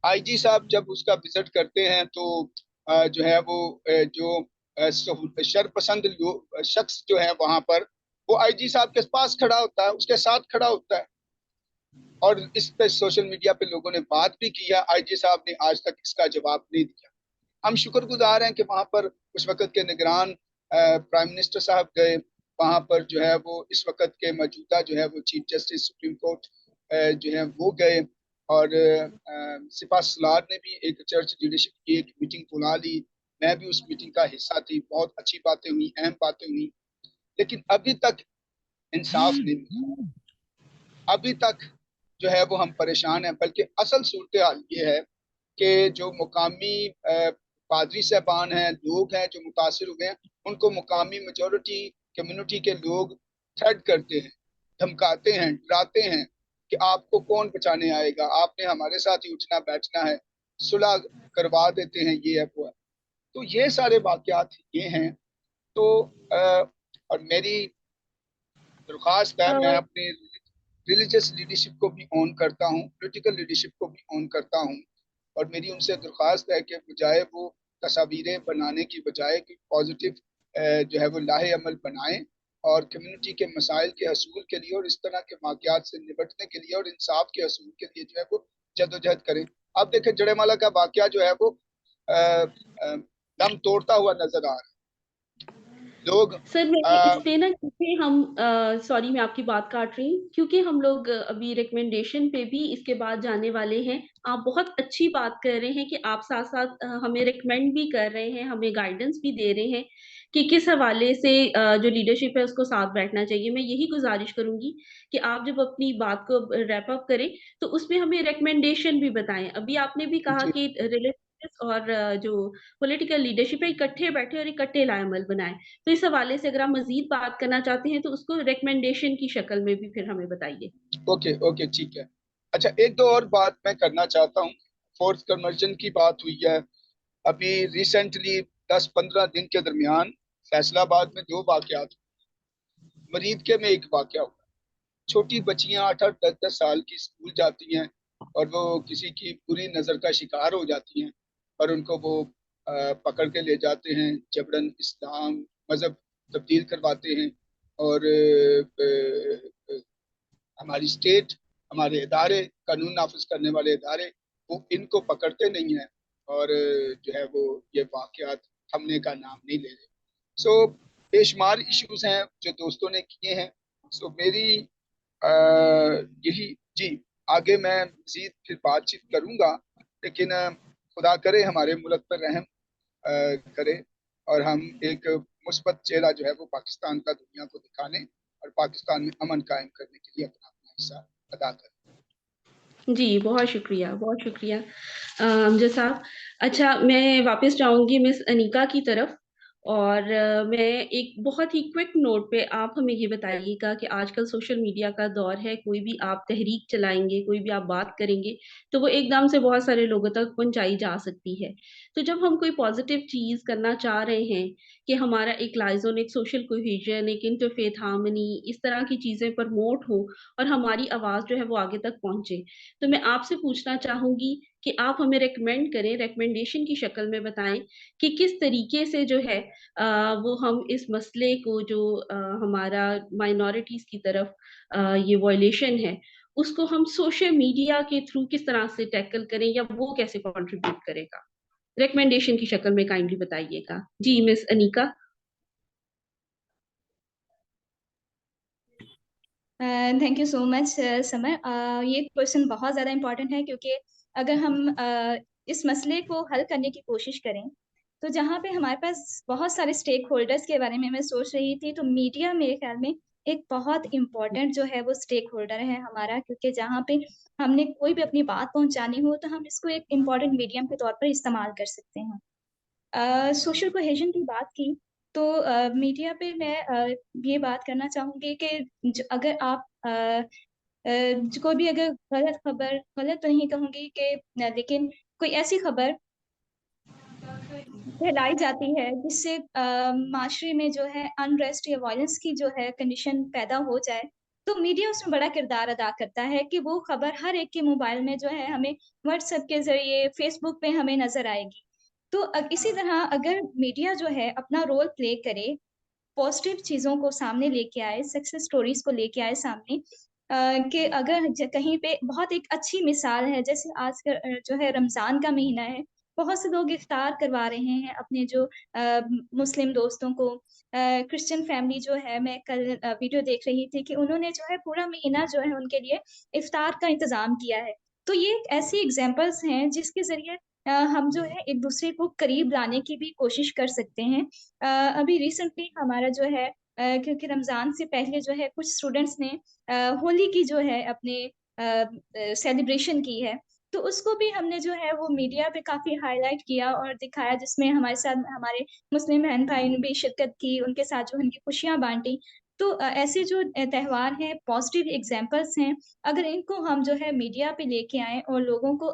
आईजी साहब जब उसका विजिट करते हैं तो जो है वो जो शरपसंद शख्स जो है वहां पर, वो आईजी साहब के पास खड़ा होता है, उसके साथ खड़ा होता है, और इस पे सोशल मीडिया पे लोगों ने बात भी किया। आईजी साहब ने आज तक इसका जवाब नहीं दिया। हम शुक्रगुजार हैं कि वहां पर उस वक्त के निगरान प्राइम मिनिस्टर साहब गए, वहां पर जो है वो इस वक्त के मौजूदा जो है वो चीफ जस्टिस सुप्रीम कोर्ट जो है वो गए, और सिपा सलार ने भी एक चर्च लीडरशिप की एक मीटिंग बुला ली। मैं भी उस मीटिंग का हिस्सा थी। बहुत अच्छी बातें हुई, अहम बातें हुई। लेकिन अभी तक इंसाफ नहीं मिला। अभी तक जो है वो हम परेशान हैं। बल्कि असल सूरत हाल ये है कि जो मुकामी पादरी साहबान हैं, लोग हैं जो मुतासिर हुए हैं, उनको मुकामी मेजोरिटी कम्युनिटी के लोग थ्रेट करते हैं, धमकाते हैं, डराते हैं कि आपको कौन बचाने आएगा, आपने हमारे साथ ही उठना बैठना है, सुलह करवा देते हैं, ये है वो है। तो ये सारे वाकयात ये हैं। तो और मेरी दरख्वास्त है, मैं अपनी रिलीजियस लीडरशिप को भी ऑन करता हूँ, पॉलिटिकल लीडरशिप को भी ऑन करता हूँ, और मेरी उनसे दरख्वास्त है कि बजाय वो तस्वीरें बनाने की बजाय कि पॉजिटिव जो है वो लाहे अमल बनाएं और कम्युनिटी के मसाइल के हसूल के लिए और इस तरह के वाकयात से निपटने के लिए और इंसाफ के हसूल के लिए जो है वो जदोजहद करें। अब देखें जड़ेमाला का वाकया जो है वो दम तोड़ता हुआ नजर आ रहा है। लोग सर मैं इसमें ना, क्योंकि हम सॉरी मैं आपकी बात काट रही हूँ, क्योंकि हम लोग अभी रिकमेंडेशन पे भी इसके बाद जाने वाले हैं। आप बहुत अच्छी बात कर रहे हैं कि आप साथ साथ हमें रिकमेंड भी कर रहे हैं, हमें गाइडेंस भी दे रहे हैं कि किस हवाले से जो लीडरशिप है उसको साथ बैठना चाहिए। मैं यही गुजारिश करूंगी कि आप जब अपनी बात को रैप अप करें तो उसमें हमें रिकमेंडेशन भी बताएं। अभी आपने भी कहा कि और जो पॉलिटिकल लीडरशिप है इकट्ठे बैठे और इकट्ठे लाएमल बनाए। तो इस हवाले से अगर आप मजीद बात करना चाहते हैं तो उसको रिकमेंडेशन की शक्ल में भी फिर हमें बताइए। ओके ओके ठीक है। अच्छा, एक दो और बात मैं करना चाहता हूँ। फोर्थ कन्वर्जन की बात हुई है अभी रिसेंटली 10-15 दिन के दरमियान फैसलाबाद में 2 वाकयात। मरीद के में एक वाकया हुआ, छोटी बच्चियां 8-8 10-10 साल की स्कूल जाती हैं और वो किसी की बुरी नज़र का शिकार हो जाती हैं और उनको वो पकड़ के ले जाते हैं, जबरन इस्लाम मजहब तब्दील करवाते हैं। और हमारी स्टेट, हमारे इदारे, कानून नाफिज करने वाले इदारे वो इनको पकड़ते नहीं हैं और जो है वो ये वाकयात थमने का नाम नहीं ले रहे। सो बेशुमार इश्यूज हैं जो दोस्तों ने किए हैं। सो मेरी यही जी, आगे मैं मजीद फिर बातचीत करूंगा, लेकिन खुदा करे हमारे मुल्क पर रहम करे और हम एक मुस्बत चेहरा जो है वो पाकिस्तान का दुनिया को दिखाने और पाकिस्तान में अमन कायम करने के लिए अपना अपना हिस्सा अदा करें। जी बहुत शुक्रिया, बहुत शुक्रिया अमजद साहब। अच्छा मैं वापस जाऊंगी मिस अनीका की तरफ, और मैं एक बहुत ही क्विक नोट पे आप हमें ये बताइएगा कि आजकल सोशल मीडिया का दौर है, कोई भी आप तहरीक चलाएंगे, कोई भी आप बात करेंगे तो वो एकदम से बहुत सारे लोगों तक पहुंचाई जा सकती है। तो जब हम कोई पॉजिटिव चीज करना चाह रहे हैं कि हमारा एक लाइजन, एक सोशल कोहेजन, एक इंटरफेथ हार्मनी, इस तरह की चीजें प्रमोट हो और हमारी आवाज जो है वो आगे तक पहुंचे, तो मैं आपसे पूछना चाहूंगी कि आप हमें रेकमेंड करें, रिकमेंडेशन की शक्ल में बताएं कि किस तरीके से जो है वो हम इस मसले को जो हमारा माइनॉरिटीज की तरफ ये वॉयलेशन है उसको हम सोशल मीडिया के थ्रू किस तरह से टैकल करें या वो कैसे कंट्रीब्यूट करेगा। रिकमेंडेशन की शक्ल में काइंडली बताइएगा। जी miss Anika. Thank you so much Samar. ये क्वेश्चन बहुत ज़्यादा इम्पोर्टेंट है, क्योंकि अगर हम इस मसले को हल करने की कोशिश करें तो जहाँ पे हमारे पास बहुत सारे स्टेक होल्डर्स के बारे में मैं सोच रही थी, तो मीडिया मेरे ख्याल में एक बहुत इम्पोर्टेंट जो है वो स्टेक होल्डर है हमारा, क्योंकि जहाँ पे हमने कोई भी अपनी बात पहुँचानी हो तो हम इसको एक इम्पोर्टेंट मीडियम के तौर पर इस्तेमाल कर सकते हैं। सोशल कोहेजन की बात की तो मीडिया पे मैं ये बात करना चाहूँगी कि अगर आप कोई भी अगर गलत खबर, गलत तो नहीं कहूँगी कि लेकिन कोई ऐसी खबर फैलाई जाती है जिससे माशरे में जो है अनरेस्ट या वायलेंस की जो है कंडीशन पैदा हो जाए, तो मीडिया उसमें बड़ा किरदार अदा करता है कि वो खबर हर एक के मोबाइल में जो है हमें व्हाट्सएप के जरिए, फेसबुक पे हमें नजर आएगी। तो इसी तरह अगर मीडिया जो है अपना रोल प्ले करे, पॉजिटिव चीज़ों को सामने लेके आए, सक्सेस स्टोरीज को लेके आए सामने, कि अगर कहीं पे बहुत एक अच्छी मिसाल है, जैसे आज का जो है रमज़ान का महीना है, बहुत से लोग इफ्तार करवा रहे हैं अपने जो मुस्लिम दोस्तों को। क्रिश्चियन फैमिली जो है, मैं कल वीडियो देख रही थी कि उन्होंने जो है पूरा महीना जो है उनके लिए इफ्तार का इंतज़ाम किया है। तो ये ऐसी एग्जाम्पल्स हैं जिसके ज़रिए हम जो है एक दूसरे को करीब लाने की भी कोशिश कर सकते हैं। अभी रिसेंटली हमारा जो है क्योंकि रमज़ान से पहले जो है कुछ स्टूडेंट्स ने होली की जो है अपने सेलिब्रेशन की है, तो उसको भी हमने जो है वो मीडिया पे काफ़ी हाईलाइट किया और दिखाया, जिसमें हमारे साथ हमारे मुस्लिम बहन भाई ने भी शिरकत की, उनके साथ जो उनकी खुशियाँ बाँटी। तो ऐसे जो त्योहार हैं, पॉजिटिव एग्जांपल्स हैं, अगर इनको हम जो है मीडिया पे लेके आएँ और लोगों को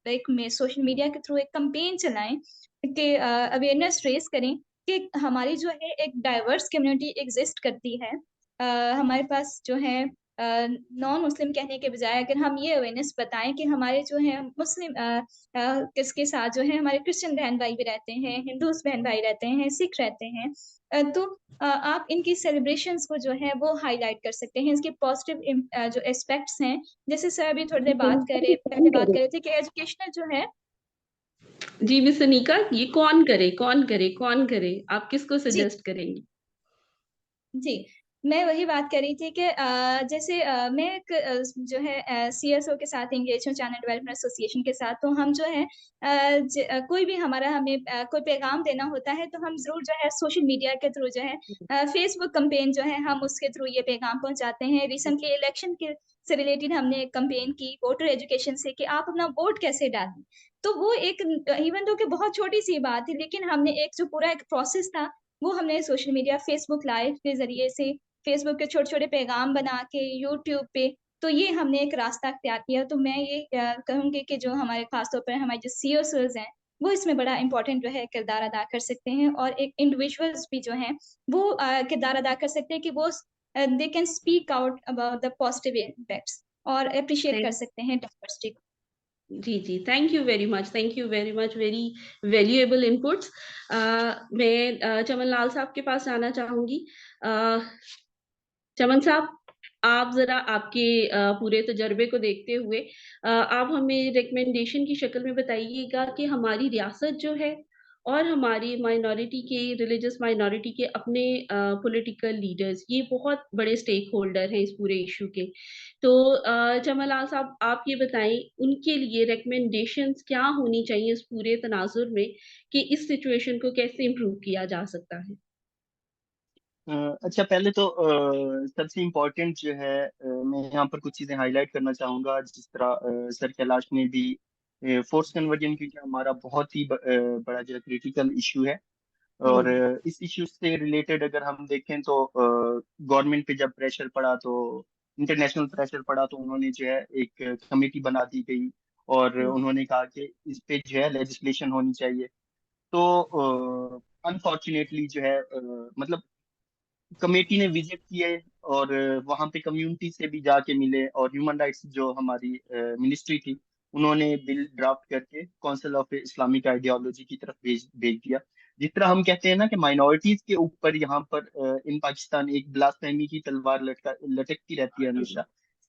एक में सोशल मीडिया के थ्रू एक कैंपेन चलाएँ कि अवेयरनेस रेज़ करें कि हमारी जो है एक डाइवर्स कम्युनिटी एग्ज़िस्ट करती है। हमारे पास जो है नॉन मुस्लिम कहने के बजाय अगर हम ये अवेयरनेस बताएँ कि हमारे जो है मुस्लिम किसके साथ जो है हमारे क्रिश्चियन बहन-भाई भी रहते हैं, हिंदूज़ बहन-भाई रहते हैं, सिख रहते हैं। तो आप इनकी सेलिब्रेशंस को जो है वो हाइलाइट कर सकते हैं, इसके पॉजिटिव जो एस्पेक्ट्स हैं, जैसे सर अभी थोड़ी देर पहले बात कर रहे थे कि एजुकेशनल जो है जी मिस अनीका, ये कौन करे? आप किसको जी। सजेस्ट करेंगी? जी, मैं वही बात कर रही थी कि जैसे मैं एक जो है सीएसओ के साथ एंगेज हूँ, चैनल डेवलपमेंट एसोसिएशन के साथ, तो हम जो है कोई भी हमारा हमें कोई पैगाम देना होता है, तो हम ज़रूर जो है सोशल मीडिया के थ्रू जो है फेसबुक कैंपेन जो है हम उसके थ्रू ये पैगाम पहुँचाते हैं। रिसेंटली इलेक्शन के से रिलेटेड हमने एक कैंपेन की वोटर एजुकेशन से कि आप अपना वोट कैसे डालें। तो वो एक इवन दो कि बहुत छोटी-सी बात थी, लेकिन हमने एक जो पूरा एक प्रोसेस था, वो हमने सोशल मीडिया फेसबुक लाइव के ज़रिए से, फेसबुक के छोटे-छोटे पैगाम बना के, यूट्यूब पे, तो ये हमने एक रास्ता अख्तियार किया। तो मैं ये कहूँगी कि जो हमारे ख़ास तौर पर हमारे जो सीईओज़ हैं, वो इसमें बड़ा इम्पोर्टेंट जो है किरदार अदा कर सकते हैं और एक इंडिविजुअल्स भी जो हैं, वो किरदार अदा कर सकते हैं कि वो they can speak out about the positive impacts और एप्रिशिएट कर थैंक सकते हैं डाइवर्सिटी को। जी, thank you very much, very valuable inputs. मैं चमन लाल साहब के पास जाना चाहूँगी। अ, चमन साहब, आप ज़रा आपके पूरे तजर्बे को देखते हुए आप हमें रिकमेंडेशन की शक्ल में बताइएगा कि हमारी रियासत जो है और हमारी माइनॉरिटी के रिलीजियस माइनॉरिटी के अपने पॉलिटिकल लीडर्स, ये बहुत बड़े स्टेक होल्डर हैं इस पूरे इश्यू के। तो चमन लाल साहब, आप ये बताएँ उनके लिए रिकमेंडेशंस क्या होनी चाहिए इस पूरे तनाज़ुर में कि इस सिचुएशन को कैसे इम्प्रूव किया जा सकता है? अच्छा, पहले तो सबसे इम्पोर्टेंट जो है, मैं यहाँ पर कुछ चीज़ें हाईलाइट करना चाहूँगा। जिस तरह सर कैलाश ने भी फोर्स कन्वर्जन की, जो हमारा बहुत ही बड़ा जो क्रिटिकल इशू है, और इस इश्यू से रिलेटेड अगर हम देखें तो गवर्नमेंट पे जब प्रेशर पड़ा, तो इंटरनेशनल प्रेशर पड़ा, तो उन्होंने जो है एक कमेटी बना दी गई और उन्होंने कहा कि इस पे जो है लेजिस्लेशन होनी चाहिए। तो अनफॉर्चुनेटली जो है, मतलब कमेटी ने विजिट किए और वहां पे कम्युनिटी से भी जाके मिले, और ह्यूमन राइट्स जो हमारी मिनिस्ट्री थी, उन्होंने बिल ड्राफ्ट करके काउंसिल ऑफ इस्लामिक आइडियोलॉजी की तरफ भेज भेज दिया। जिस तरह हम कहते हैं ना कि माइनॉरिटीज के ऊपर यहाँ पर इन पाकिस्तान एक ब्लास्फेमी की तलवार लटकती रहती है हमेशा,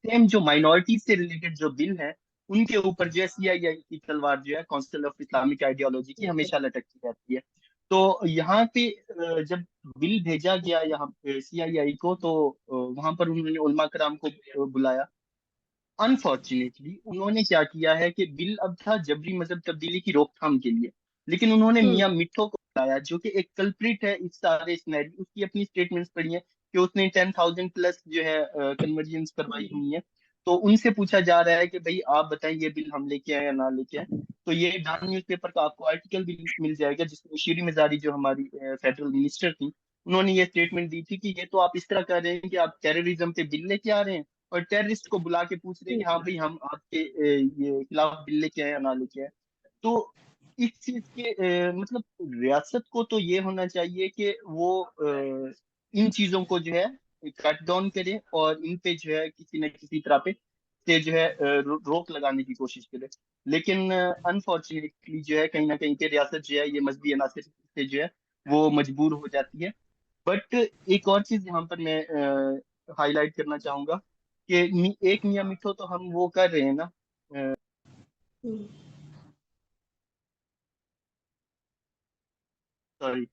सेम जो माइनॉरिटीज से रिलेटेड जो बिल है, उनके ऊपर जो है सीआईआई की तलवार जो है काउंसिल ऑफ इस्लामिक आइडियोलॉजी की हमेशा लटकती रहती है। तो यहाँ पे जब बिल भेजा गया यहाँ पे सीआईआई को, तो वहां पर उन्होंने उलमा कराम को बुलाया। अनफॉर्चुनेटली उन्होंने क्या किया है कि बिल अब था जबरी मजहब तब्दीली की रोकथाम के लिए, लेकिन उन्होंने हुँ, मियां मिट्ठो को बुलाया, जो कि एक कल्प्रिट है इस सारे सिनेरियो। उसकी अपनी स्टेटमेंट्स पढ़ी है कि उसने 10,000 प्लस जो है कन्वर्जन्स करवाई हुई है। तो उनसे पूछा जा रहा है कि भाई आप बताएं, ये बिल हम लेके आए या ना लेके आए। तो ये डान न्यूज़पेपर का आपको आर्टिकल भी मिल जाएगा, जिसमें शीरी मजारी जो हमारी फेडरल मिनिस्टर थी, उन्होंने ये स्टेटमेंट दी थी कि ये तो आप इस तरह कर रहे हैं कि आप टेररिज्म पे बिल लेके आ रहे हैं और टेररिस्ट को बुला के पूछ रहे हैं कि हाँ भाई हम आपके ये खिलाफ बिल लेके आए या ना लेके आए। तो इस चीज के मतलब रियासत को तो ये होना चाहिए कि वो इन चीजों को जो है कट डाउन करे और इन पे जो है किसी न किसी तरह पे से जो है रोक लगाने की कोशिश करे। लेकिन अनफॉर्चुनेटली जो है कहीं ना कहीं पे रियासत जो है ये मजहबी अनासर से जो है वो मजबूर हो जाती है। बट एक और चीज यहाँ पर मैं हाईलाइट करना चाहूंगा कि एक मियाँ मिठो तो हम वो कर रहे हैं ना, हुँ। सॉरी,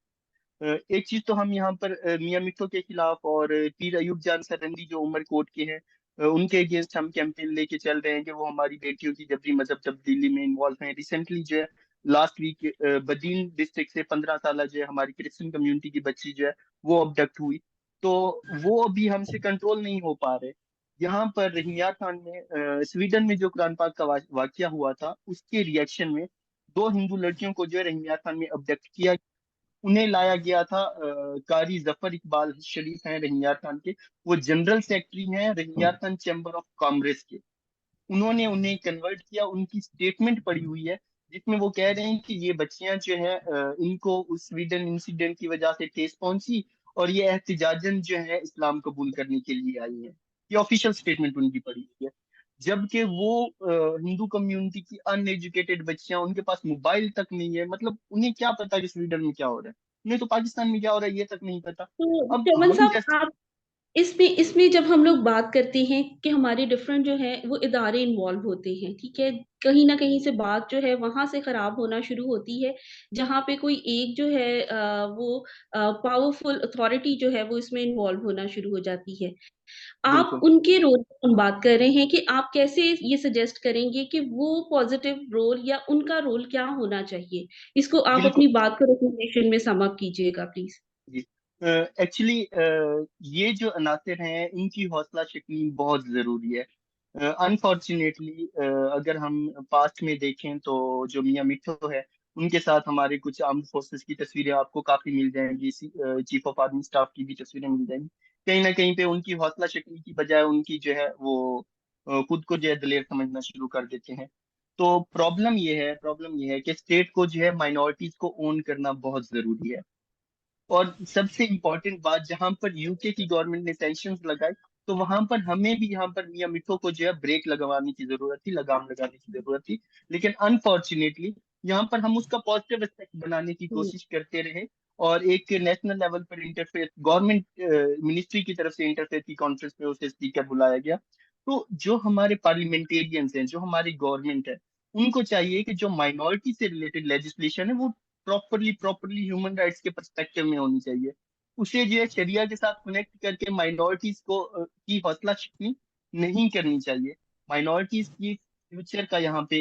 एक चीज तो हम यहाँ पर मियाँ मिट्ठू के खिलाफ और पीर अयूब जान सरंदी जो उमरकोट के हैं, उनके अगेंस्ट हम कैंपेन लेके चल रहे हैं कि वो हमारी बेटियों की जबरी मजहब तब्दीली में इन्वॉल्व हैं। रिसेंटली जो है लास्ट वीक बदीन डिस्ट्रिक्ट से 15 साल जो है हमारी क्रिश्चियन कम्युनिटी की बच्ची जो है वो अबडक्ट हुई। तो वो अभी हमसे कंट्रोल नहीं हो पा रहे। यहाँ पर रहीम खान में स्वीडन में जो कुरान पाक का वाकया हुआ था, उसके रिएक्शन में 2 हिंदू लड़कियों को जो है रहीम खान में अबडक्ट किया, उन्हें लाया गया था। कारी जफर इकबाल शरीफ हैं रहीम खान के, वो जनरल सेक्रेटरी हैं रहीम खान चैम्बर ऑफ कॉमर्स के। उन्होंने उन्हें कन्वर्ट किया, उनकी स्टेटमेंट पड़ी हुई है जिसमें वो कह रहे हैं कि ये बच्चियां जो है इनको उस स्वीडन इंसिडेंट की वजह से ठेस पहुंची और ये एहतिजाजन जो है इस्लाम कबूल करने के लिए आई है। ये ऑफिशियल स्टेटमेंट उनकी पड़ी हुई है। जबकि वो हिंदू कम्युनिटी की अनएजुकेटेड बच्चियां, उनके पास मोबाइल तक नहीं है, मतलब उन्हें क्या पता कि स्वीडन में क्या हो रहा है, उन्हें तो पाकिस्तान में क्या हो रहा है ये तक नहीं पता। तो अब चमन हम साहब, आप इसमें इसमें जब हम लोग बात करते हैं कि हमारे डिफरेंट जो है वो इदारे इन्वॉल्व होते हैं, ठीक है, कहीं ना कहीं से बात जो है वहां से खराब होना शुरू होती है, जहां पे कोई एक जो है वो पावरफुल अथॉरिटी जो है वो इसमें इन्वॉल्व होना शुरू हो जाती है। आप बिल्कुल उनके रोल की हम बात कर रहे हैं कि आप कैसे ये सजेस्ट करेंगे कि वो पॉजिटिव रोल या उनका रोल क्या होना चाहिए, इसको आप बिल्कुल अपनी बात को रिकमेंडेशन में सम अप कीजिएगा प्लीज। जी। एक्चुअली ये जो अनासर हैं इनकी हौसला शिकनी बहुत जरूरी है। अनफॉर्चुनेटली अगर हम पास्ट में देखें तो जो मियां मिठू है, उनके साथ हमारे कुछ आर्म फोर्सेस की तस्वीरें आपको काफी मिल जाएंगी, चीफ ऑफ आर्मी स्टाफ की भी तस्वीरें मिल जाएंगी। कहीं ना कहीं पे उनकी हौसला शिकनी की बजाय उनकी जो है वो खुद को जो है दलेर समझना शुरू कर देते हैं। तो प्रॉब्लम ये है कि स्टेट को जो है माइनॉरिटीज को ओन करना बहुत जरूरी है। और सबसे इम्पोर्टेंट बात, जहां पर यूके की गवर्नमेंट ने सैंक्शंस लगाए, तो वहां पर हमें भी यहाँ पर मियां मिठो को जो है ब्रेक लगवाने की जरूरत थी, लगाम लगाने की जरूरत थी। लेकिन अनफॉर्चुनेटली यहाँ पर हम उसका पॉजिटिव एस्पेक्ट बनाने की कोशिश करते रहे और एक नेशनल लेवल पर इंटरफेयर गवर्नमेंट मिनिस्ट्री की तरफ से इंटरफेयर की कॉन्फ्रेंस में उसे स्पीकर बुलाया गया। तो जो हमारे पार्लियामेंटेरियंस हैं, जो हमारी गवर्नमेंट है, उनको चाहिए कि जो माइनॉरिटी से रिलेटेड लेजिस्लेशन है वो प्रॉपरली ह्यूमन राइट्स के पर्सपेक्टिव में होनी चाहिए। उसे जो है शरिया के साथ कनेक्ट करके माइनॉरिटीज को की हौसला शिकनी नहीं करनी चाहिए। माइनॉरिटीज की फ्यूचर का यहाँ पे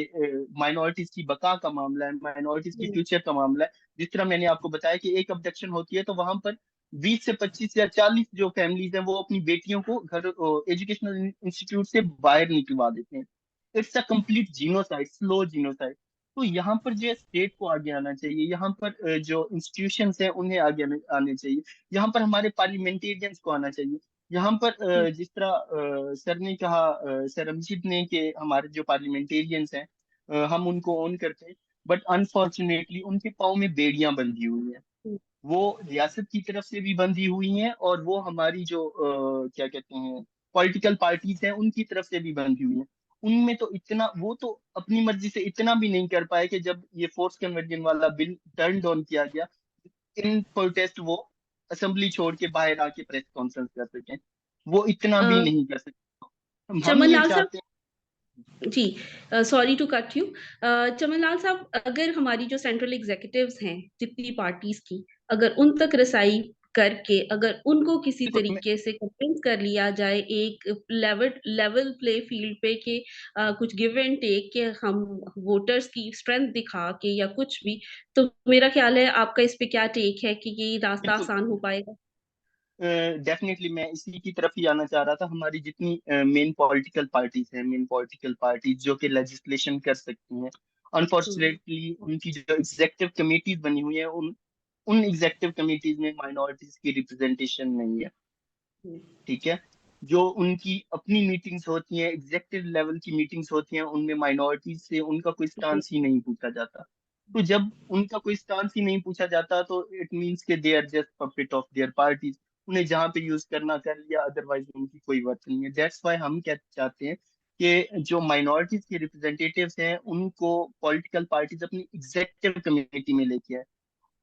माइनॉरिटीज की बका का मामला है, माइनॉरिटीज की फ्यूचर का मामला है। जिस तरह मैंने आपको बताया कि एक अब्डक्शन होती है तो वहां पर 20 से 25 या 40 जो फैमिलीज हैं वो अपनी बेटियों को घर एजुकेशनल इंस्टीट्यूट से बाहर निकलवा देते हैं। It's a complete genocide, slow genocide. तो यहाँ पर जो है स्टेट को आगे आना चाहिए, यहाँ पर जो इंस्टीट्यूशंस हैं उन्हें आगे आने चाहिए, यहाँ पर हमारे पार्लियामेंटेरियंस को आना चाहिए। यहाँ पर जिस तरह सर ने कहा, सर अमजद ने, कि हमारे जो पार्लियामेंटेरियंस हैं हम उनको ऑन करते हैं, बट अनफॉर्चुनेटली उनके पाँव में बेड़ियां बंधी हुई हैं। वो रियासत की तरफ से भी बंधी हुई हैं और वो हमारी जो क्या कहते हैं पॉलिटिकल पार्टीज हैं उनकी तरफ से भी बंधी हुई हैं। उनमें तो इतना, वो तो अपनी मर्जी से इतना भी नहीं कर पाए कि जब ये फोर्स कन्वर्जन वाला बिल टर्न डाउन किया गया, इन प्रोटेस्ट वो असेंबली छोड़ के बाहर आके प्रेस कॉन्फ्रेंस कर सकें, वो इतना भी नहीं कर सकते। हम चमन ये लाल साहब, चाहते हैं। जी, sorry to cut you. Chaman Lal साहब, अगर हमारी जो सेंट्रल एग्जीक्यूटिव्स हैं जितनी पार्टीज की, अगर उन तक रसाई करके अगर उनको किसी बिल्कुल तरीके से कन्विंस कर लिया जाए एक लेवल लेवल प्ले फील्ड पे कि कुछ गिव एंड टेक के हम वोटर्स की स्ट्रेंथ दिखा के या कुछ भी, तो मेरा ख्याल है आपका इस पे क्या टेक है कि ये रास्ता बिल्कुल आसान हो पाएगा? डेफिनेटली मैं इसी की तरफ ही आना चाह रहा था। हमारी जितनी मेन पॉलिटिकल पार्टीज जो कि लेजिस्लेशन कर सकती हैं, हम्म, अनफॉर्चुनेटली उनकी जो एग्जेक्टिव कमेटीज बनी हुई है, उन एग्जेक्टिव कमेटीज में माइनॉरिटीज की रिप्रेजेंटेशन नहीं है। हम्म, ठीक है, जो उनकी अपनी मीटिंग्स होती हैं, एग्जेक्टिव लेवल की मीटिंग्स होती हैं, उनमें माइनॉरिटीज से उनका कोई जी, स्टांस ही नहीं पूछा जाता। तो जब उनका कोई स्टांस ही नहीं पूछा जाता तो इट मीन्स के they are just puppet of their parties. उन्हें जहां पे यूज करना कर लिया, अदरवाइज उनकी कोई वर्थ नहीं है। दैट्स व्हाई हम क्या चाहते हैं कि जो माइनॉरिटीज के रिप्रेजेंटेटिव्स हैं उनको पॉलिटिकल पार्टीज अपनी एग्जेक्टिव कमेटी में लेके आए।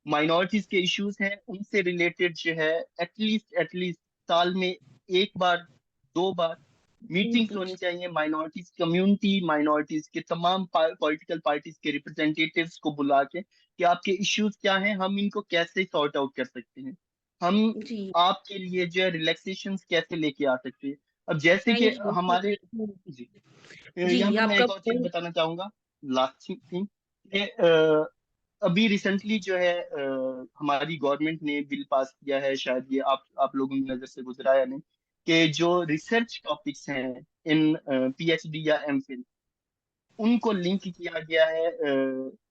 माइनॉरिटीज के इश्यूज हैं उनसे रिलेटेड जो है एटलीस्ट साल में एक बार, 2 बार मीटिंग्स जी, होनी चाहिए। माइनॉरिटीज कम्युनिटी, माइनॉरिटीज के तमाम पॉलिटिकल पार्टीज के रिप्रेजेंटेटिव्स को बुला के कि आपके इश्यूज क्या हैं, हम इनको कैसे सॉर्ट आउट कर सकते हैं, हम जी, आपके लिए जो है रिलैक्सेशन कैसे लेके आ सकते हैं। अब जैसे कि थैंक यू। हमारे जी, जी, यहाँ पर मैं आपका एक और चीज point। बताना चाहूंगा, लास्ट थिंग, अभी रिसेंटली जो है हमारी गवर्नमेंट ने बिल पास किया है, शायद ये आप लोगों की नजर से गुजरा या नहीं, कि जो रिसर्च टॉपिक्स हैं इन पीएचडी या एमफिल, उनको लिंक किया गया है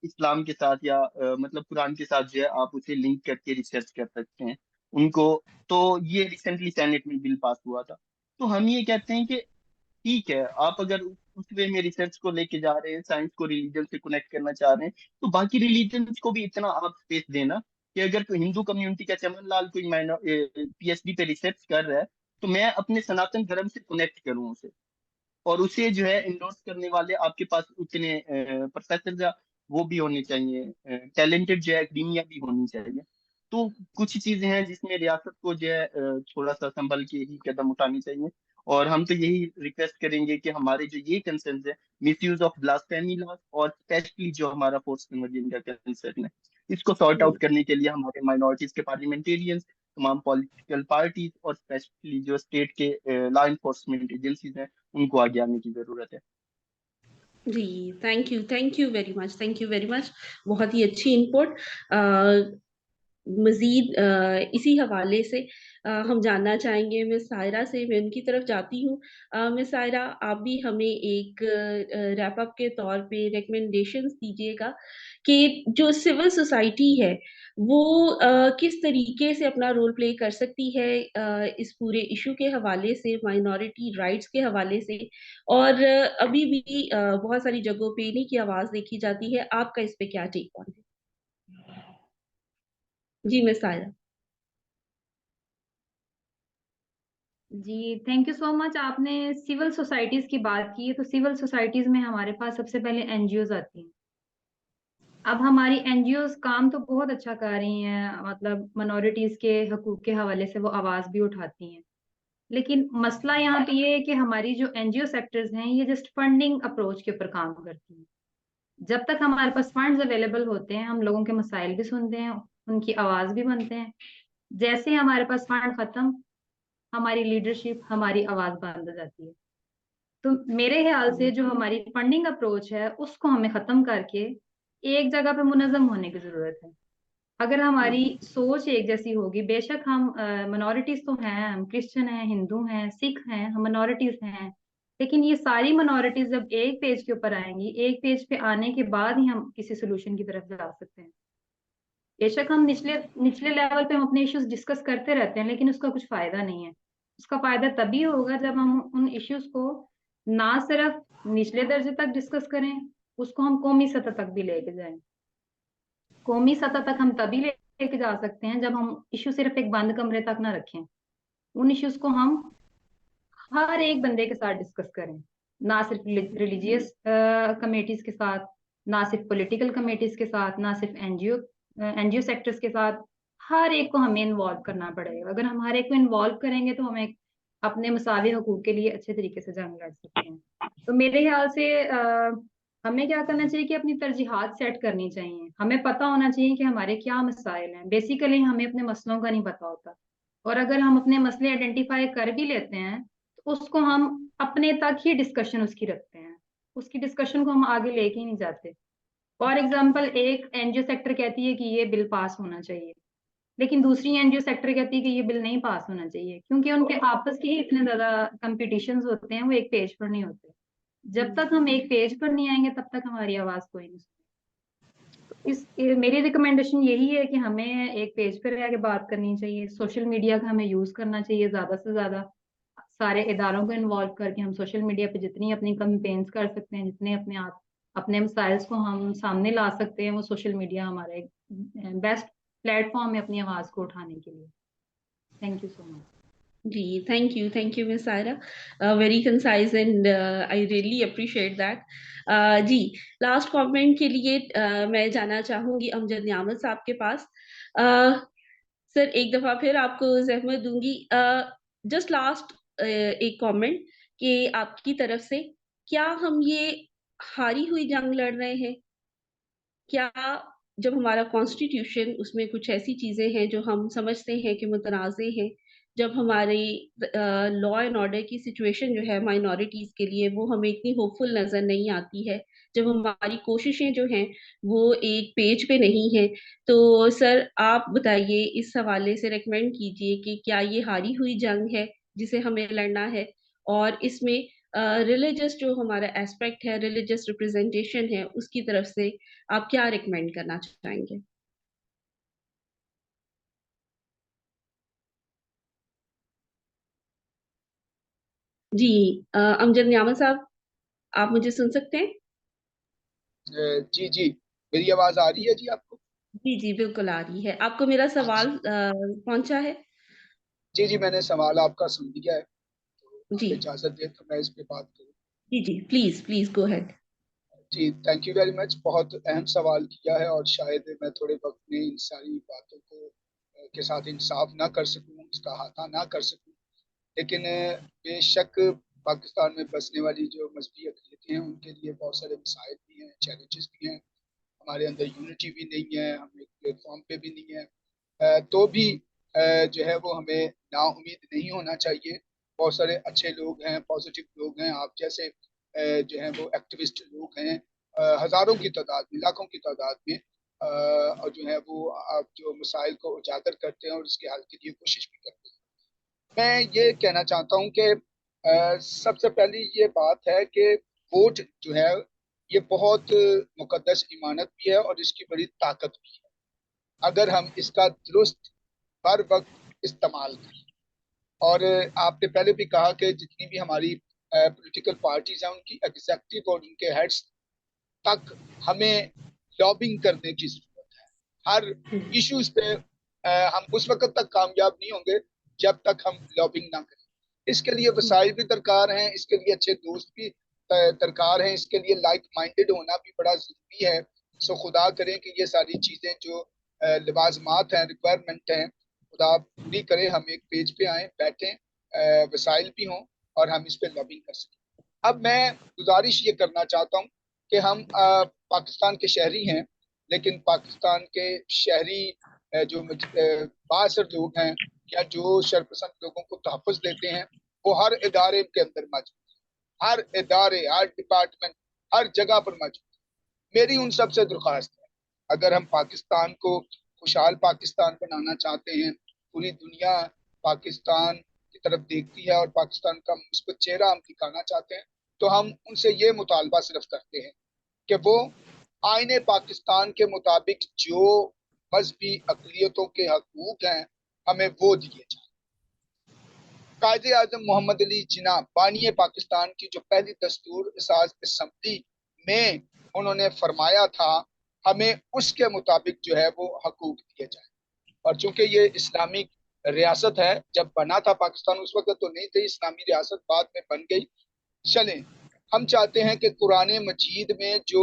इस्लाम के साथ, या मतलब कुरान के साथ जो है आप उसे लिंक करके रिसर्च कर सकते हैं उनको। तो ये रिसेंटली सेनेट में बिल पास हुआ था। तो हम ये कहते हैं कि ठीक है, आप अगर उस वे में रिसर्च को लेके जा रहे हैं, साइंस को रिलीजन से कनेक्ट करना चाह रहे हैं, तो बाकी रिलीजन को भी इतना आप स्पेस देना कि अगर कोई हिंदू कम्युनिटी का चमन लाल कोई पीएचडी पे रिसर्च कर रहा है, तो मैं अपने सनातन धर्म से कनेक्ट करूं उसे, और उसे जो है इंडोर्स करने वाले आपके पास उतने प्रोफेसर या वो भी होने चाहिए, टैलेंटेड जो है एकेडमिया भी होनी चाहिए। तो कुछ चीजें हैं जिसमें रियासत को जो है थोड़ा सा संभल के ही कदम उठाने चाहिए। और हम तो यही रिक्वेस्ट करेंगे कि हमारे जो ये कंसर्न है, मिसयूज ऑफ ब्लास्फेमी लॉज, और स्पेशली जो हमारा फोर्स कन्वर्जन का कंसर्न है, इसको सॉर्ट आउट करने के लिए हमारे माइनॉरिटीज के पार्लियामेंटेरियंस, तमाम पॉलिटिकल पार्टीज, और स्पेशली जो स्टेट के लॉ इन्फोर्समेंट एजेंसीज हैं, उनको आगे आने की जरूरत है। जी, थैंक यू वेरी मच। बहुत ही अच्छी इनपुट। मजीद इसी हवाले से हम जानना चाहेंगे मिस सायरा से। मैं उनकी तरफ जाती हूँ। मिस सायरा, आप भी हमें एक रैप अप के तौर पे रिकमेंडेशंस दीजिएगा कि जो सिविल सोसाइटी है वो किस तरीके से अपना रोल प्ले कर सकती है इस पूरे इशू के हवाले से, माइनॉरिटी राइट्स के हवाले से। और अभी भी बहुत सारी जगहों पे इन्हीं की आवाज देखी जाती है। आपका इस पे क्या टेक ऑन है? जी मिस सायरा। जी, थैंक यू सो मच। आपने सिविल सोसाइटीज की बात की है, तो सिविल सोसाइटीज में हमारे पास सबसे पहले एनजीओज आती हैं। अब हमारी एनजीओज काम तो बहुत अच्छा कर रही हैं, मतलब मिनॉरिटीज के हकूक के हवाले से वो आवाज भी उठाती हैं। लेकिन मसला यहाँ पे ये है कि हमारी जो एनजीओ सेक्टर्स हैं, ये जस्ट फंडिंग अप्रोच के ऊपर काम करती हैं। जब तक हमारे पास फंड्स अवेलेबल होते हैं, हम लोगों के मसाइल भी सुनते हैं, उनकी आवाज भी बनते हैं। जैसे ही हमारे पास फंड खत्म, हमारी लीडरशिप, हमारी आवाज बंद हो जाती है। तो मेरे ख्याल से जो हमारी फंडिंग अप्रोच है, उसको हमें खत्म करके एक जगह पे मुनज़्ज़म होने की जरूरत है। अगर हमारी सोच एक जैसी होगी, बेशक हम मिनॉरिटीज तो हैं, हम क्रिश्चियन हैं, हिंदू हैं, सिख हैं, हम मिनॉरिटीज हैं, लेकिन ये सारी मिनॉरिटीज जब एक पेज के ऊपर आएंगी, एक पेज पे आने के बाद ही हम किसी सोल्यूशन की तरफ जा सकते हैं। बेशक हम निचले निचले लेवल पे हम अपने इश्यूज डिस्कस करते रहते हैं, लेकिन उसका कुछ फायदा नहीं है। उसका फायदा तभी होगा जब हम उन इश्यूज को ना सिर्फ निचले दर्जे तक डिस्कस करें, उसको हम कौमी सतह तक भी लेके जाएं। कौमी सतह तक हम तभी लेके जा सकते हैं जब हम इश्यू सिर्फ एक बंद कमरे तक ना रखें। उन इश्यूज को हम हर एक बंदे के साथ डिस्कस करें, ना सिर्फ रिलीजियस कमेटीज के साथ, ना सिर्फ पॉलिटिकल कमेटीज के साथ, ना सिर्फ एनजीओ सेक्टर्स के साथ। हर एक को हमें इन्वॉल्व करना पड़ेगा। अगर हम हर एक को इन्वॉल्व करेंगे तो हमें अपने मसावी हकूक के लिए अच्छे तरीके से जंग लड़ सकते हैं। तो मेरे ख्याल से हमें क्या करना चाहिए कि अपनी तरजीहात सेट करनी चाहिए। हमें पता होना चाहिए कि हमारे क्या मसाइल हैं। बेसिकली हमें अपने मसलों का नहीं पता होता, और अगर हम अपने मसले आइडेंटिफाई कर भी लेते हैं, तो उसको हम अपने तक ही डिस्कशन उसकी रखते हैं, उसकी डिस्कशन को हम आगे लेके ही नहीं जाते। फॉर एग्जाम्पल, एक एनजीओ सेक्टर कहती है कि ये बिल पास होना चाहिए, लेकिन दूसरी एनजीओ सेक्टर कहती है कि ये बिल नहीं पास होना चाहिए, क्योंकि उनके आपस के ही इतने ज्यादा कंपटीशंस होते हैं, वो एक पेज पर नहीं होते। जब तक हम एक पेज पर नहीं आएंगे, तब तक हमारी आवाज कोई नहीं सुनेगा। मेरी रिकमेंडेशन यही है कि हमें एक पेज पर रह के बात करनी चाहिए। सोशल मीडिया का हमें यूज करना चाहिए ज्यादा से ज्यादा, सारे इदारों को इन्वॉल्व करके हम सोशल मीडिया पे जितनी अपनी कैंपेन्स कर सकते हैं, जितने अपने आप अपने मसाइल्स को हम सामने ला सकते हैं, वो सोशल मीडिया हमारा एक बेस्ट प्लेटफॉर्म है अपनी आवाज को उठाने के लिए। Thank you so much. जी, thank you miss Saira. Very concise and I really appreciate that. जी, लास्ट कमेंट के लिए मैं जाना चाहूंगी अमजद नियामत साहब के पास। सर, एक दफा फिर आपको जहमत दूंगी, जस्ट लास्ट एक कमेंट कि आपकी तरफ से, क्या हम ये हारी हुई जंग लड़ रहे हैं? क्या जब हमारा कॉन्स्टिट्यूशन उसमें कुछ ऐसी चीजें हैं जो हम समझते हैं कि मुतनाज़ हैं, जब हमारी लॉ एंड ऑर्डर की सिचुएशन जो है माइनॉरिटीज के लिए वो हमें इतनी होपफुल नजर नहीं आती है, जब हमारी कोशिशें जो हैं वो एक पेज पे नहीं है, तो सर आप बताइए, इस हवाले से रेकमेंड कीजिए कि क्या ये हारी हुई जंग है जिसे हमें लड़ना है, और इसमें रिलीजियस जो हमारा एस्पेक्ट है, रिलीजियस रिप्रेजेंटेशन है, उसकी तरफ से आप क्या रिकमेंड करना चाहेंगे? जी, अमजद नियामत साहब, आप मुझे सुन सकते हैं? जी जी, मेरी आवाज आ रही है जी आपको? जी जी, बिल्कुल आ रही है। आपको मेरा सवाल पहुंचा है? जी जी, मैंने सवाल आपका सुन लिया है। तो जी आप इजाजत दें तो मैं इस पे बात करूँ। जी जी, प्लीज प्लीज गो अहेड। जी, थैंक यू वेरी मच। बहुत अहम सवाल किया है और शायद मैं थोड़े वक्त में इन सारी बातों को के साथ इंसाफ ना कर सकूं, इसका अहाता ना कर सकूं, लेकिन बेशक पाकिस्तान में बसने वाली जो मजहबी अक़लियतें हैं उनके लिए बहुत सारे मसाइल भी हैं, चैलेंजेस भी हैं। हमारे अंदर यूनिटी भी नहीं है, हम एक प्लेटफॉर्म पे भी नहीं है। तो भी जो है वो हमें नाउम्मीद नहीं होना चाहिए। बहुत सारे अच्छे लोग हैं, पॉजिटिव लोग हैं, आप जैसे जो है वो एक्टिविस्ट लोग हैं, हजारों की तादाद में, लाखों की तादाद में, और जो है वो आप जो मसाइल को उजागर करते हैं और उसके हल के लिए कोशिश भी करते हैं। मैं ये कहना चाहता हूँ कि सबसे पहली ये बात है कि वोट जो है ये बहुत मुकद्दस इमानत भी है और इसकी बड़ी ताकत भी है, अगर हम इसका दुरुस्त हर वक्त इस्तेमाल करें। और आपने पहले भी कहा कि जितनी भी हमारी पॉलिटिकल पार्टीज हैं उनकी एग्जेक्टिव और उनके हेड्स तक हमें लॉबिंग करने की जरूरत है। हर इश्यूज पे हम उस वक्त तक कामयाब नहीं होंगे जब तक हम लॉबिंग ना करें। इसके लिए वसाइल भी दरकार हैं, इसके लिए अच्छे दोस्त भी दरकार हैं, इसके लिए लाइक माइंडेड होना भी बड़ा जरूरी है। सो खुदा करें कि ये सारी चीजें जो लवाजमात हैं, रिक्वायरमेंट हैं, खुदा पूरी करे, हम एक पेज पे आए, बैठें, वसाइल भी हों और हम इस पे लॉबिंग कर सकें। अब मैं गुजारिश ये करना चाहता हूँ कि हम पाकिस्तान के शहरी हैं, लेकिन पाकिस्तान के शहरी जो बासर लोग हैं या जो शरपसंद लोगों को तहफ़्फ़ुज़ देते हैं, वो हर इदारे के अंदर मौजूद है, हर इदारे, हर डिपार्टमेंट, हर जगह पर मौजूद है। मेरी उन सब से दरख्वास्त है, अगर हम पाकिस्तान को खुशहाल पाकिस्तान बनाना चाहते हैं, पूरी दुनिया पाकिस्तान की तरफ देखती है और पाकिस्तान का मुस्बत चेहरा हम दिखाना चाहते हैं, तो हम उनसे ये मुतालबा सिर्फ करते हैं कि वो आईने पाकिस्तान के मुताबिक जो मजहबी अक़लियतों के हकूक हैं हमें वो दिए जाए। कायदे आज़म मोहम्मद अली जिन्ना बानी पाकिस्तान की जो पहली दस्तूर इसाज असम्बली में उन्होंने फरमाया था, हमें उसके मुताबिक जो है वो हकूक दिए जाए। और चूंकि ये इस्लामिक रियासत है, जब बना था पाकिस्तान उस वक्त तो नहीं थी, इस्लामी रियासत बाद में बन गई। चलें, हम चाहते हैं कि कुरान मजीद में जो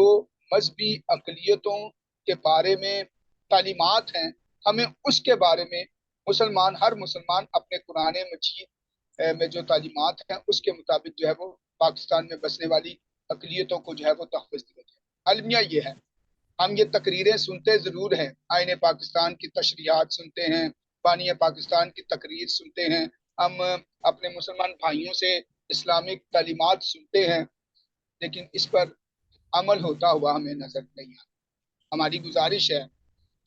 मजहबी अक़लियतों के बारे में तालीमात हैं, हमें उसके बारे में हर मुसलमान अपने कुरान मजीद में जो तालीमात हैं उसके मुताबिक जो है वो पाकिस्तान में बसने वाली अक़लियतों को जो है वो तहफ़्फ़ुज़ दिया जाए। अलमिया ये है, हम ये तकरीरें सुनते ज़रूर हैं, आईने पाकिस्तान की तशरीहात सुनते हैं, बानी पाकिस्तान की तकरीर सुनते हैं, हम अपने मुसलमान भाइयों से इस्लामिक तालीमात सुनते हैं, लेकिन इस पर अमल होता हुआ हमें नजर नहीं आता। हमारी गुजारिश है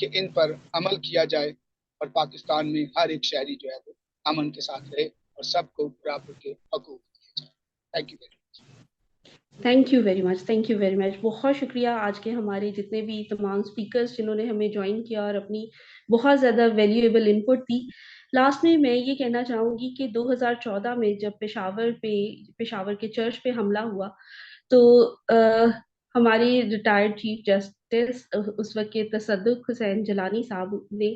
कि इन पर अमल किया जाए और पाकिस्तान में हर एक शहरी जो है वो अमन के साथ रहे और सबको बराबर के हकूक दिए जाए। Thank you very much. Thank you very much, thank you very much. बहुत शुक्रिया आज के हमारे जितने भी तमाम स्पीकर्स जिन्होंने हमें ज्वाइन किया और अपनी बहुत ज़्यादा वैल्यूएबल इनपुट दी। लास्ट में मैं ये कहना चाहूँगी कि 2014 में जब पेशावर के चर्च पे हमला हुआ, तो हमारे रिटायर्ड चीफ जस्टिस उस वक्त के तसद्दुक़ हुसैन जलानी साहब ने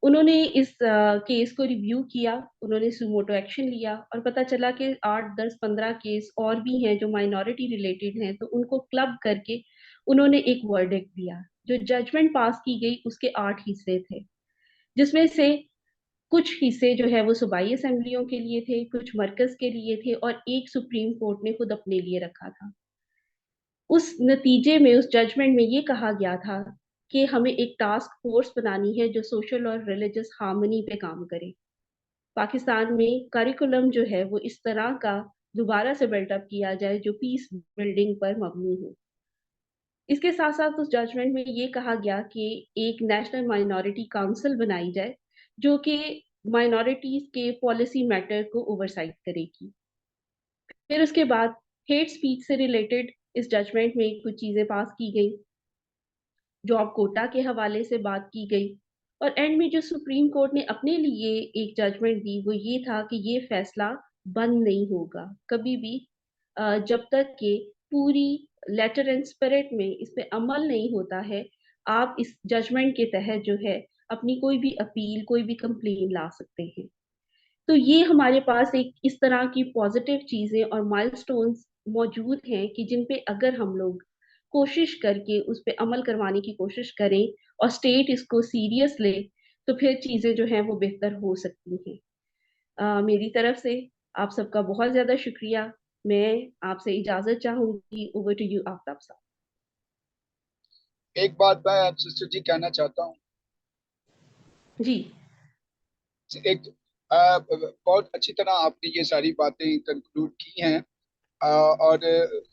उन्होंने इस केस को रिव्यू किया, उन्होंने सुमोटो एक्शन लिया और पता चला कि 8, 10, 15 केस और भी हैं जो माइनॉरिटी रिलेटेड हैं, तो उनको क्लब करके उन्होंने एक वर्डिक्ट दिया। जो जजमेंट पास की गई उसके 8 हिस्से थे, जिसमें से कुछ हिस्से जो है वो सूबाई असेंबलियों के लिए थे, कुछ मरकज के लिए थे और एक सुप्रीम कोर्ट ने खुद अपने लिए रखा था। उस नतीजे में, उस जजमेंट में ये कहा गया था कि हमें एक टास्क फोर्स बनानी है जो सोशल और रिलीजियस हार्मनी पे काम करे। पाकिस्तान में करिकुलम जो है वो इस तरह का दोबारा से बिल्टअप किया जाए जो पीस बिल्डिंग पर मबनी हो। इसके साथ साथ उस जजमेंट में ये कहा गया कि एक नेशनल माइनॉरिटी काउंसिल बनाई जाए जो कि माइनॉरिटीज के पॉलिसी मैटर को ओवरसाइट करेगी। फिर उसके बाद हेट स्पीच से रिलेटेड इस जजमेंट में कुछ चीजें पास की गई, जॉब कोटा के हवाले से बात की गई, और एंड में जो सुप्रीम कोर्ट ने अपने लिए एक जजमेंट दी वो ये था कि ये फैसला बंद नहीं होगा कभी भी, जब तक कि पूरी लेटर एंड स्पिरिट में इस पे अमल नहीं होता है। आप इस जजमेंट के तहत जो है अपनी कोई भी अपील, कोई भी कंप्लेन ला सकते हैं। तो ये हमारे पास एक इस तरह की पॉजिटिव चीजें और माइलस्टोन्स मौजूद हैं कि जिन पे अगर हम लोग कोशिश करके उस पे अमल करवाने की कोशिश करें और स्टेट इसको सीरियस ले तो फिर चीजें जो हैं वो बेहतर हो सकती हैं। मेरी तरफ से आप सबका बहुत ज्यादा शुक्रिया। मैं आपसे इजाजत चाहूंगी। ओवर टू यू आफ्ताब साहब। एक बात मैं सिस्टर जी कहना चाहता हूँ। जी एक बहुत अच्छी तरह आपने ये सारी बातें कंक्लूड की हैं, और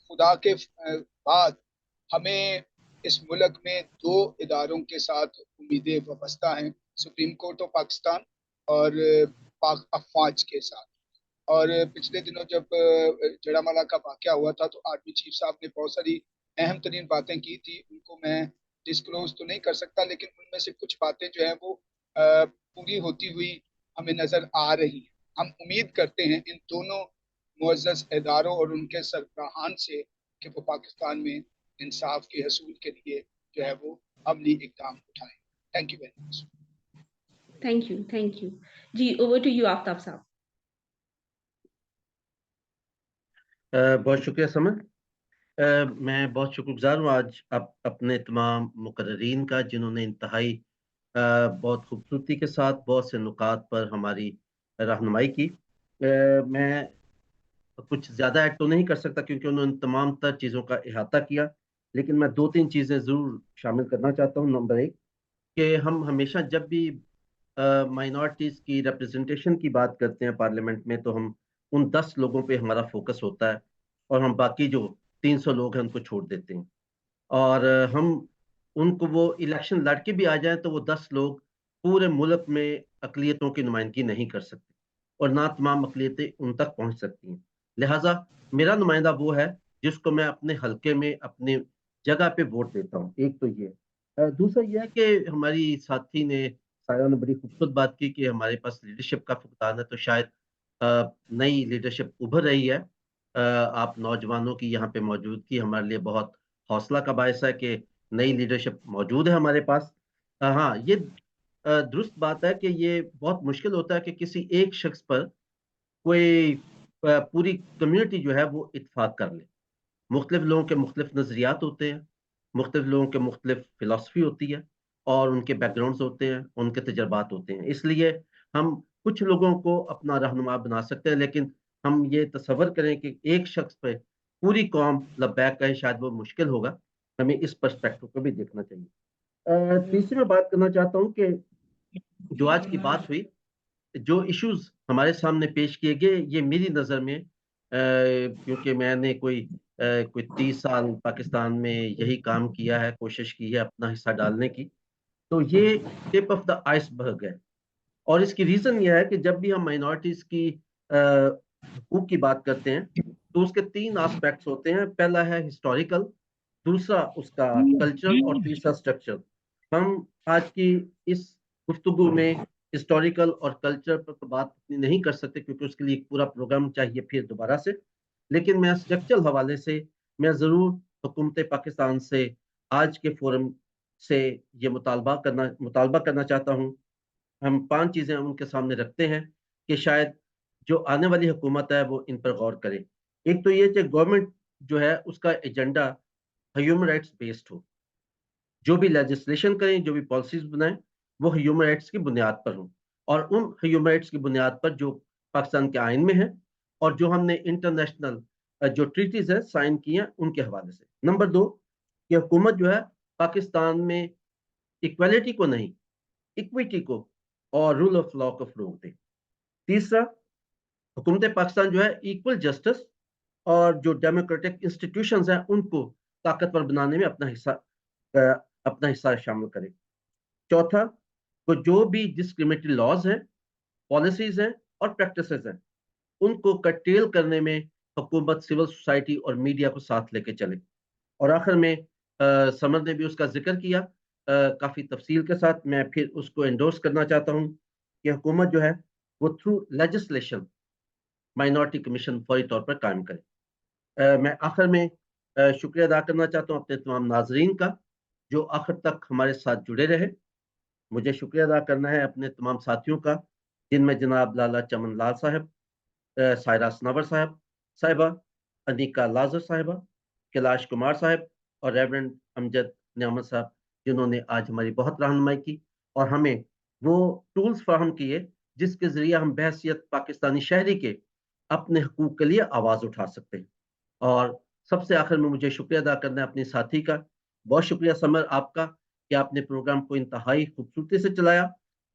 खुदा के बाद हमें इस मुल्क में दो इदारों के साथ उम्मीदें वाबस्ता हैं, सुप्रीम कोर्ट ऑफ पाकिस्तान और पाक अफवाज के साथ। और पिछले दिनों जब जड़ामाला का वाक़या हुआ था तो आर्मी चीफ साहब ने बहुत सारी अहम तरीन बातें की थी, उनको मैं डिस्क्लोज तो नहीं कर सकता, लेकिन उनमें से कुछ बातें जो हैं वो पूरी होती हुई हमें नजर आ रही है। हम उम्मीद करते हैं इन दोनों मुअज़्ज़ज़ इदारों और उनके सरबराहान से कि वो पाकिस्तान में इंसाफ के हसूल के लिए जो है वो अमली इक़दाम उठाएं। Thank you very much. Thank you जी। ओवर टू यू आफ्ताब साहब। बहुत शुक्रिया समन। मैं बहुत शुक्रगुजार हूँ आज अपने तमाम मुकर्रीन का जिन्होंने इंतहाई बहुत खूबसूरती के साथ बहुत से नुकात पर हमारी रहनुमाई की। मैं कुछ ज़्यादा ऐड तो नहीं कर सकता क्योंकि उन्होंने तमाम तर चीज़ों का इहाता किया, लेकिन मैं 2-3 चीज़ें ज़रूर शामिल करना चाहता हूँ। नंबर 1 कि हम हमेशा जब भी माइनॉरिटीज़ की रिप्रेजेंटेशन की बात करते हैं पार्लियामेंट में तो हम उन 10 लोगों पे हमारा फोकस होता है और हम बाकी जो 300 लोग हैं उनको छोड़ देते हैं। और हम उनको वो इलेक्शन लड़के भी आ जाएँ तो वो 10 लोग पूरे मुल्क में अक़लियतों की नुमाइंदगी नहीं कर सकते और ना तमाम अक़लियतें उन तक पहुँच सकती हैं। लिहाज़ा मेरा नुमाइंदा वो है जिसको मैं अपने हलके में अपनी जगह पे वोट देता हूँ। एक तो ये है। दूसरा ये है कि हमारी साथी ने साया ने बड़ी खूबसूरत बात की कि हमारे पास लीडरशिप का फुकदान है, तो शायद नई लीडरशिप उभर रही है। आप नौजवानों की यहाँ पे मौजूदगी हमारे लिए बहुत हौसला का बायस है कि नई लीडरशिप मौजूद है हमारे पास। हाँ, ये दुरुस्त बात है कि ये बहुत मुश्किल होता है कि किसी एक शख्स पर कोई पूरी कम्युनिटी जो है वो इत्तेफ़ाक कर ले। मुख्तलिफ लोगों के मुख्तलिफ नज़रियात होते हैं, मुख्तलिफ लोगों के मुख्तलिफ फ़िलॉसफ़ी होती है और उनके बैकग्राउंड्स होते हैं, उनके तजुर्बात होते हैं। इसलिए हम कुछ लोगों को अपना रहनुमा बना सकते हैं, लेकिन हम ये तसव्वुर करें कि एक शख्स पे पूरी कौम लब्बैक कहे शायद वो मुश्किल होगा। हमें इस पर्सपेक्टिव को भी देखना चाहिए। तीसरी मैं बात करना चाहता हूँ कि जो आज की बात हुई, जो इश्यूज़ हमारे सामने पेश किए गए, ये मेरी नज़र में क्योंकि मैंने कोई 30 साल पाकिस्तान में यही काम किया है, कोशिश की है अपना हिस्सा डालने की, तो ये टिप ऑफ द आइसबर्ग है। और इसकी रीज़न ये है कि जब भी हम माइनॉरिटीज़ की हुकूक की बात करते हैं, तो उसके 3 एस्पेक्ट्स होते हैं। पहला है हिस्टोरिकल, दूसरा उसका कल्चरल और तीसरा स्ट्रक्चरल। हम आज की इस गुफ्तगू में हिस्टोरिकल और कल्चर पर तो बात इतनी नहीं कर सकते क्योंकि उसके लिए एक पूरा प्रोग्राम चाहिए फिर दोबारा से। लेकिन मैं स्ट्रक्चरल हवाले से मैं ज़रूर हुकूमत पाकिस्तान से आज के फोरम से ये मुतालबा करना चाहता हूँ। हम 5 चीज़ें उनके सामने रखते हैं कि शायद जो आने वाली हुकूमत है वो इन पर गौर करे। एक तो ये कि गवर्नमेंट जो है उसका एजेंडा ह्यूमन राइट्स बेस्ड हो। जो भी लेजिस्लेशन करें, जो भी पॉलिसीज़ बनाएँ, वो ह्यूमन राइट्स की बुनियाद पर हों और उन ह्यूमन राइट्स की बुनियाद पर जो पाकिस्तान के आइन में है और जो हमने इंटरनेशनल जो ट्रीटीज़ हैं साइन की हैं, उनके हवाले से। नंबर 2 कि हुकूमत जो है पाकिस्तान में इक्वालिटी को नहीं, इक्विटी को और रूल ऑफ लॉ को फरोग दे। तीसरा, हुकूमत पाकिस्तान जो है इक्वल जस्टिस और जो डेमोक्रेटिक इंस्टीट्यूशंस हैं उनको ताकतवर बनाने में अपना हिस्सा शामिल करे। चौथा, तो जो भी डिस्क्रिमिनेटरी लॉज हैं, पॉलिसीज हैं और प्रैक्टिसेस हैं, उनको कटेल करने में हुकूमत, सिविल सोसाइटी और मीडिया को साथ लेके चले। और आखिर में समर ने भी उसका जिक्र किया काफ़ी तफसील के साथ, मैं फिर उसको एंडोर्स करना चाहता हूँ कि हुकूमत जो है वो थ्रू लेजिस्लेशन माइनॉरिटी कमीशन फौरी तौर पर कायम करे। मैं आखिर में शुक्रिया अदा करना चाहता हूँ अपने तमाम नाजरीन का जो आखिर तक हमारे साथ जुड़े रहे। मुझे शुक्रिया अदा करना है अपने तमाम साथियों का, जिनमें जनाब लाला चमन लाल साहब, सायरा सनावर साहिबा, अनिका लाजर साहिबा, कैलाश कुमार साहब और रेवरेंड अमजद नियामत साहब, जिन्होंने आज हमारी बहुत रहनुमाई की और हमें वो टूल्स फराहम किए जिसके ज़रिए हम बहैसियत पाकिस्तानी शहरी के अपने हकूक़ के लिए आवाज़ उठा सकते हैं। और सबसे आखिर में मुझे शुक्रिया अदा करना है अपने साथी का। बहुत शुक्रिया समर आपका कि आपने प्रोग्राम को इंतहाई खूबसूरती से चलाया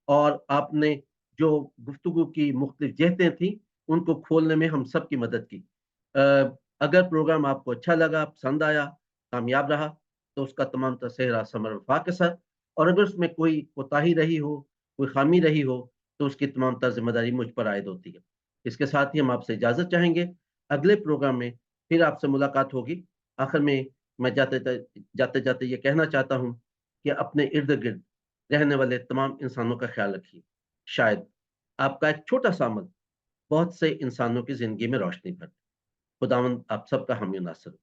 और आपने जो गुफ्तगू की मुख्तलिफ जहतें थी उनको खोलने में हम सब की मदद की। अगर प्रोग्राम आपको अच्छा लगा, पसंद आया, कामयाब रहा, तो उसका तमाम तर सेहरा समर वफाक के साथ, और अगर उसमें कोई कोताही रही हो, कोई खामी रही हो, तो उसकी तमाम तर जिम्मेदारी मुझ पर आयद होती है। इसके साथ ही हम आपसे इजाज़त चाहेंगे। अगले प्रोग्राम में फिर आपसे मुलाकात होगी। आखिर में मैं जाते-जाते ये कहना चाहता हूँ कि अपने इर्द-गिर्द रहने वाले तमाम इंसानों का ख्याल रखिए। शायद आपका एक छोटा-सा अमल बहुत से इंसानों की ज़िंदगी में रोशनी भर दे। खुदावंद आप सबका हामी नासर हो।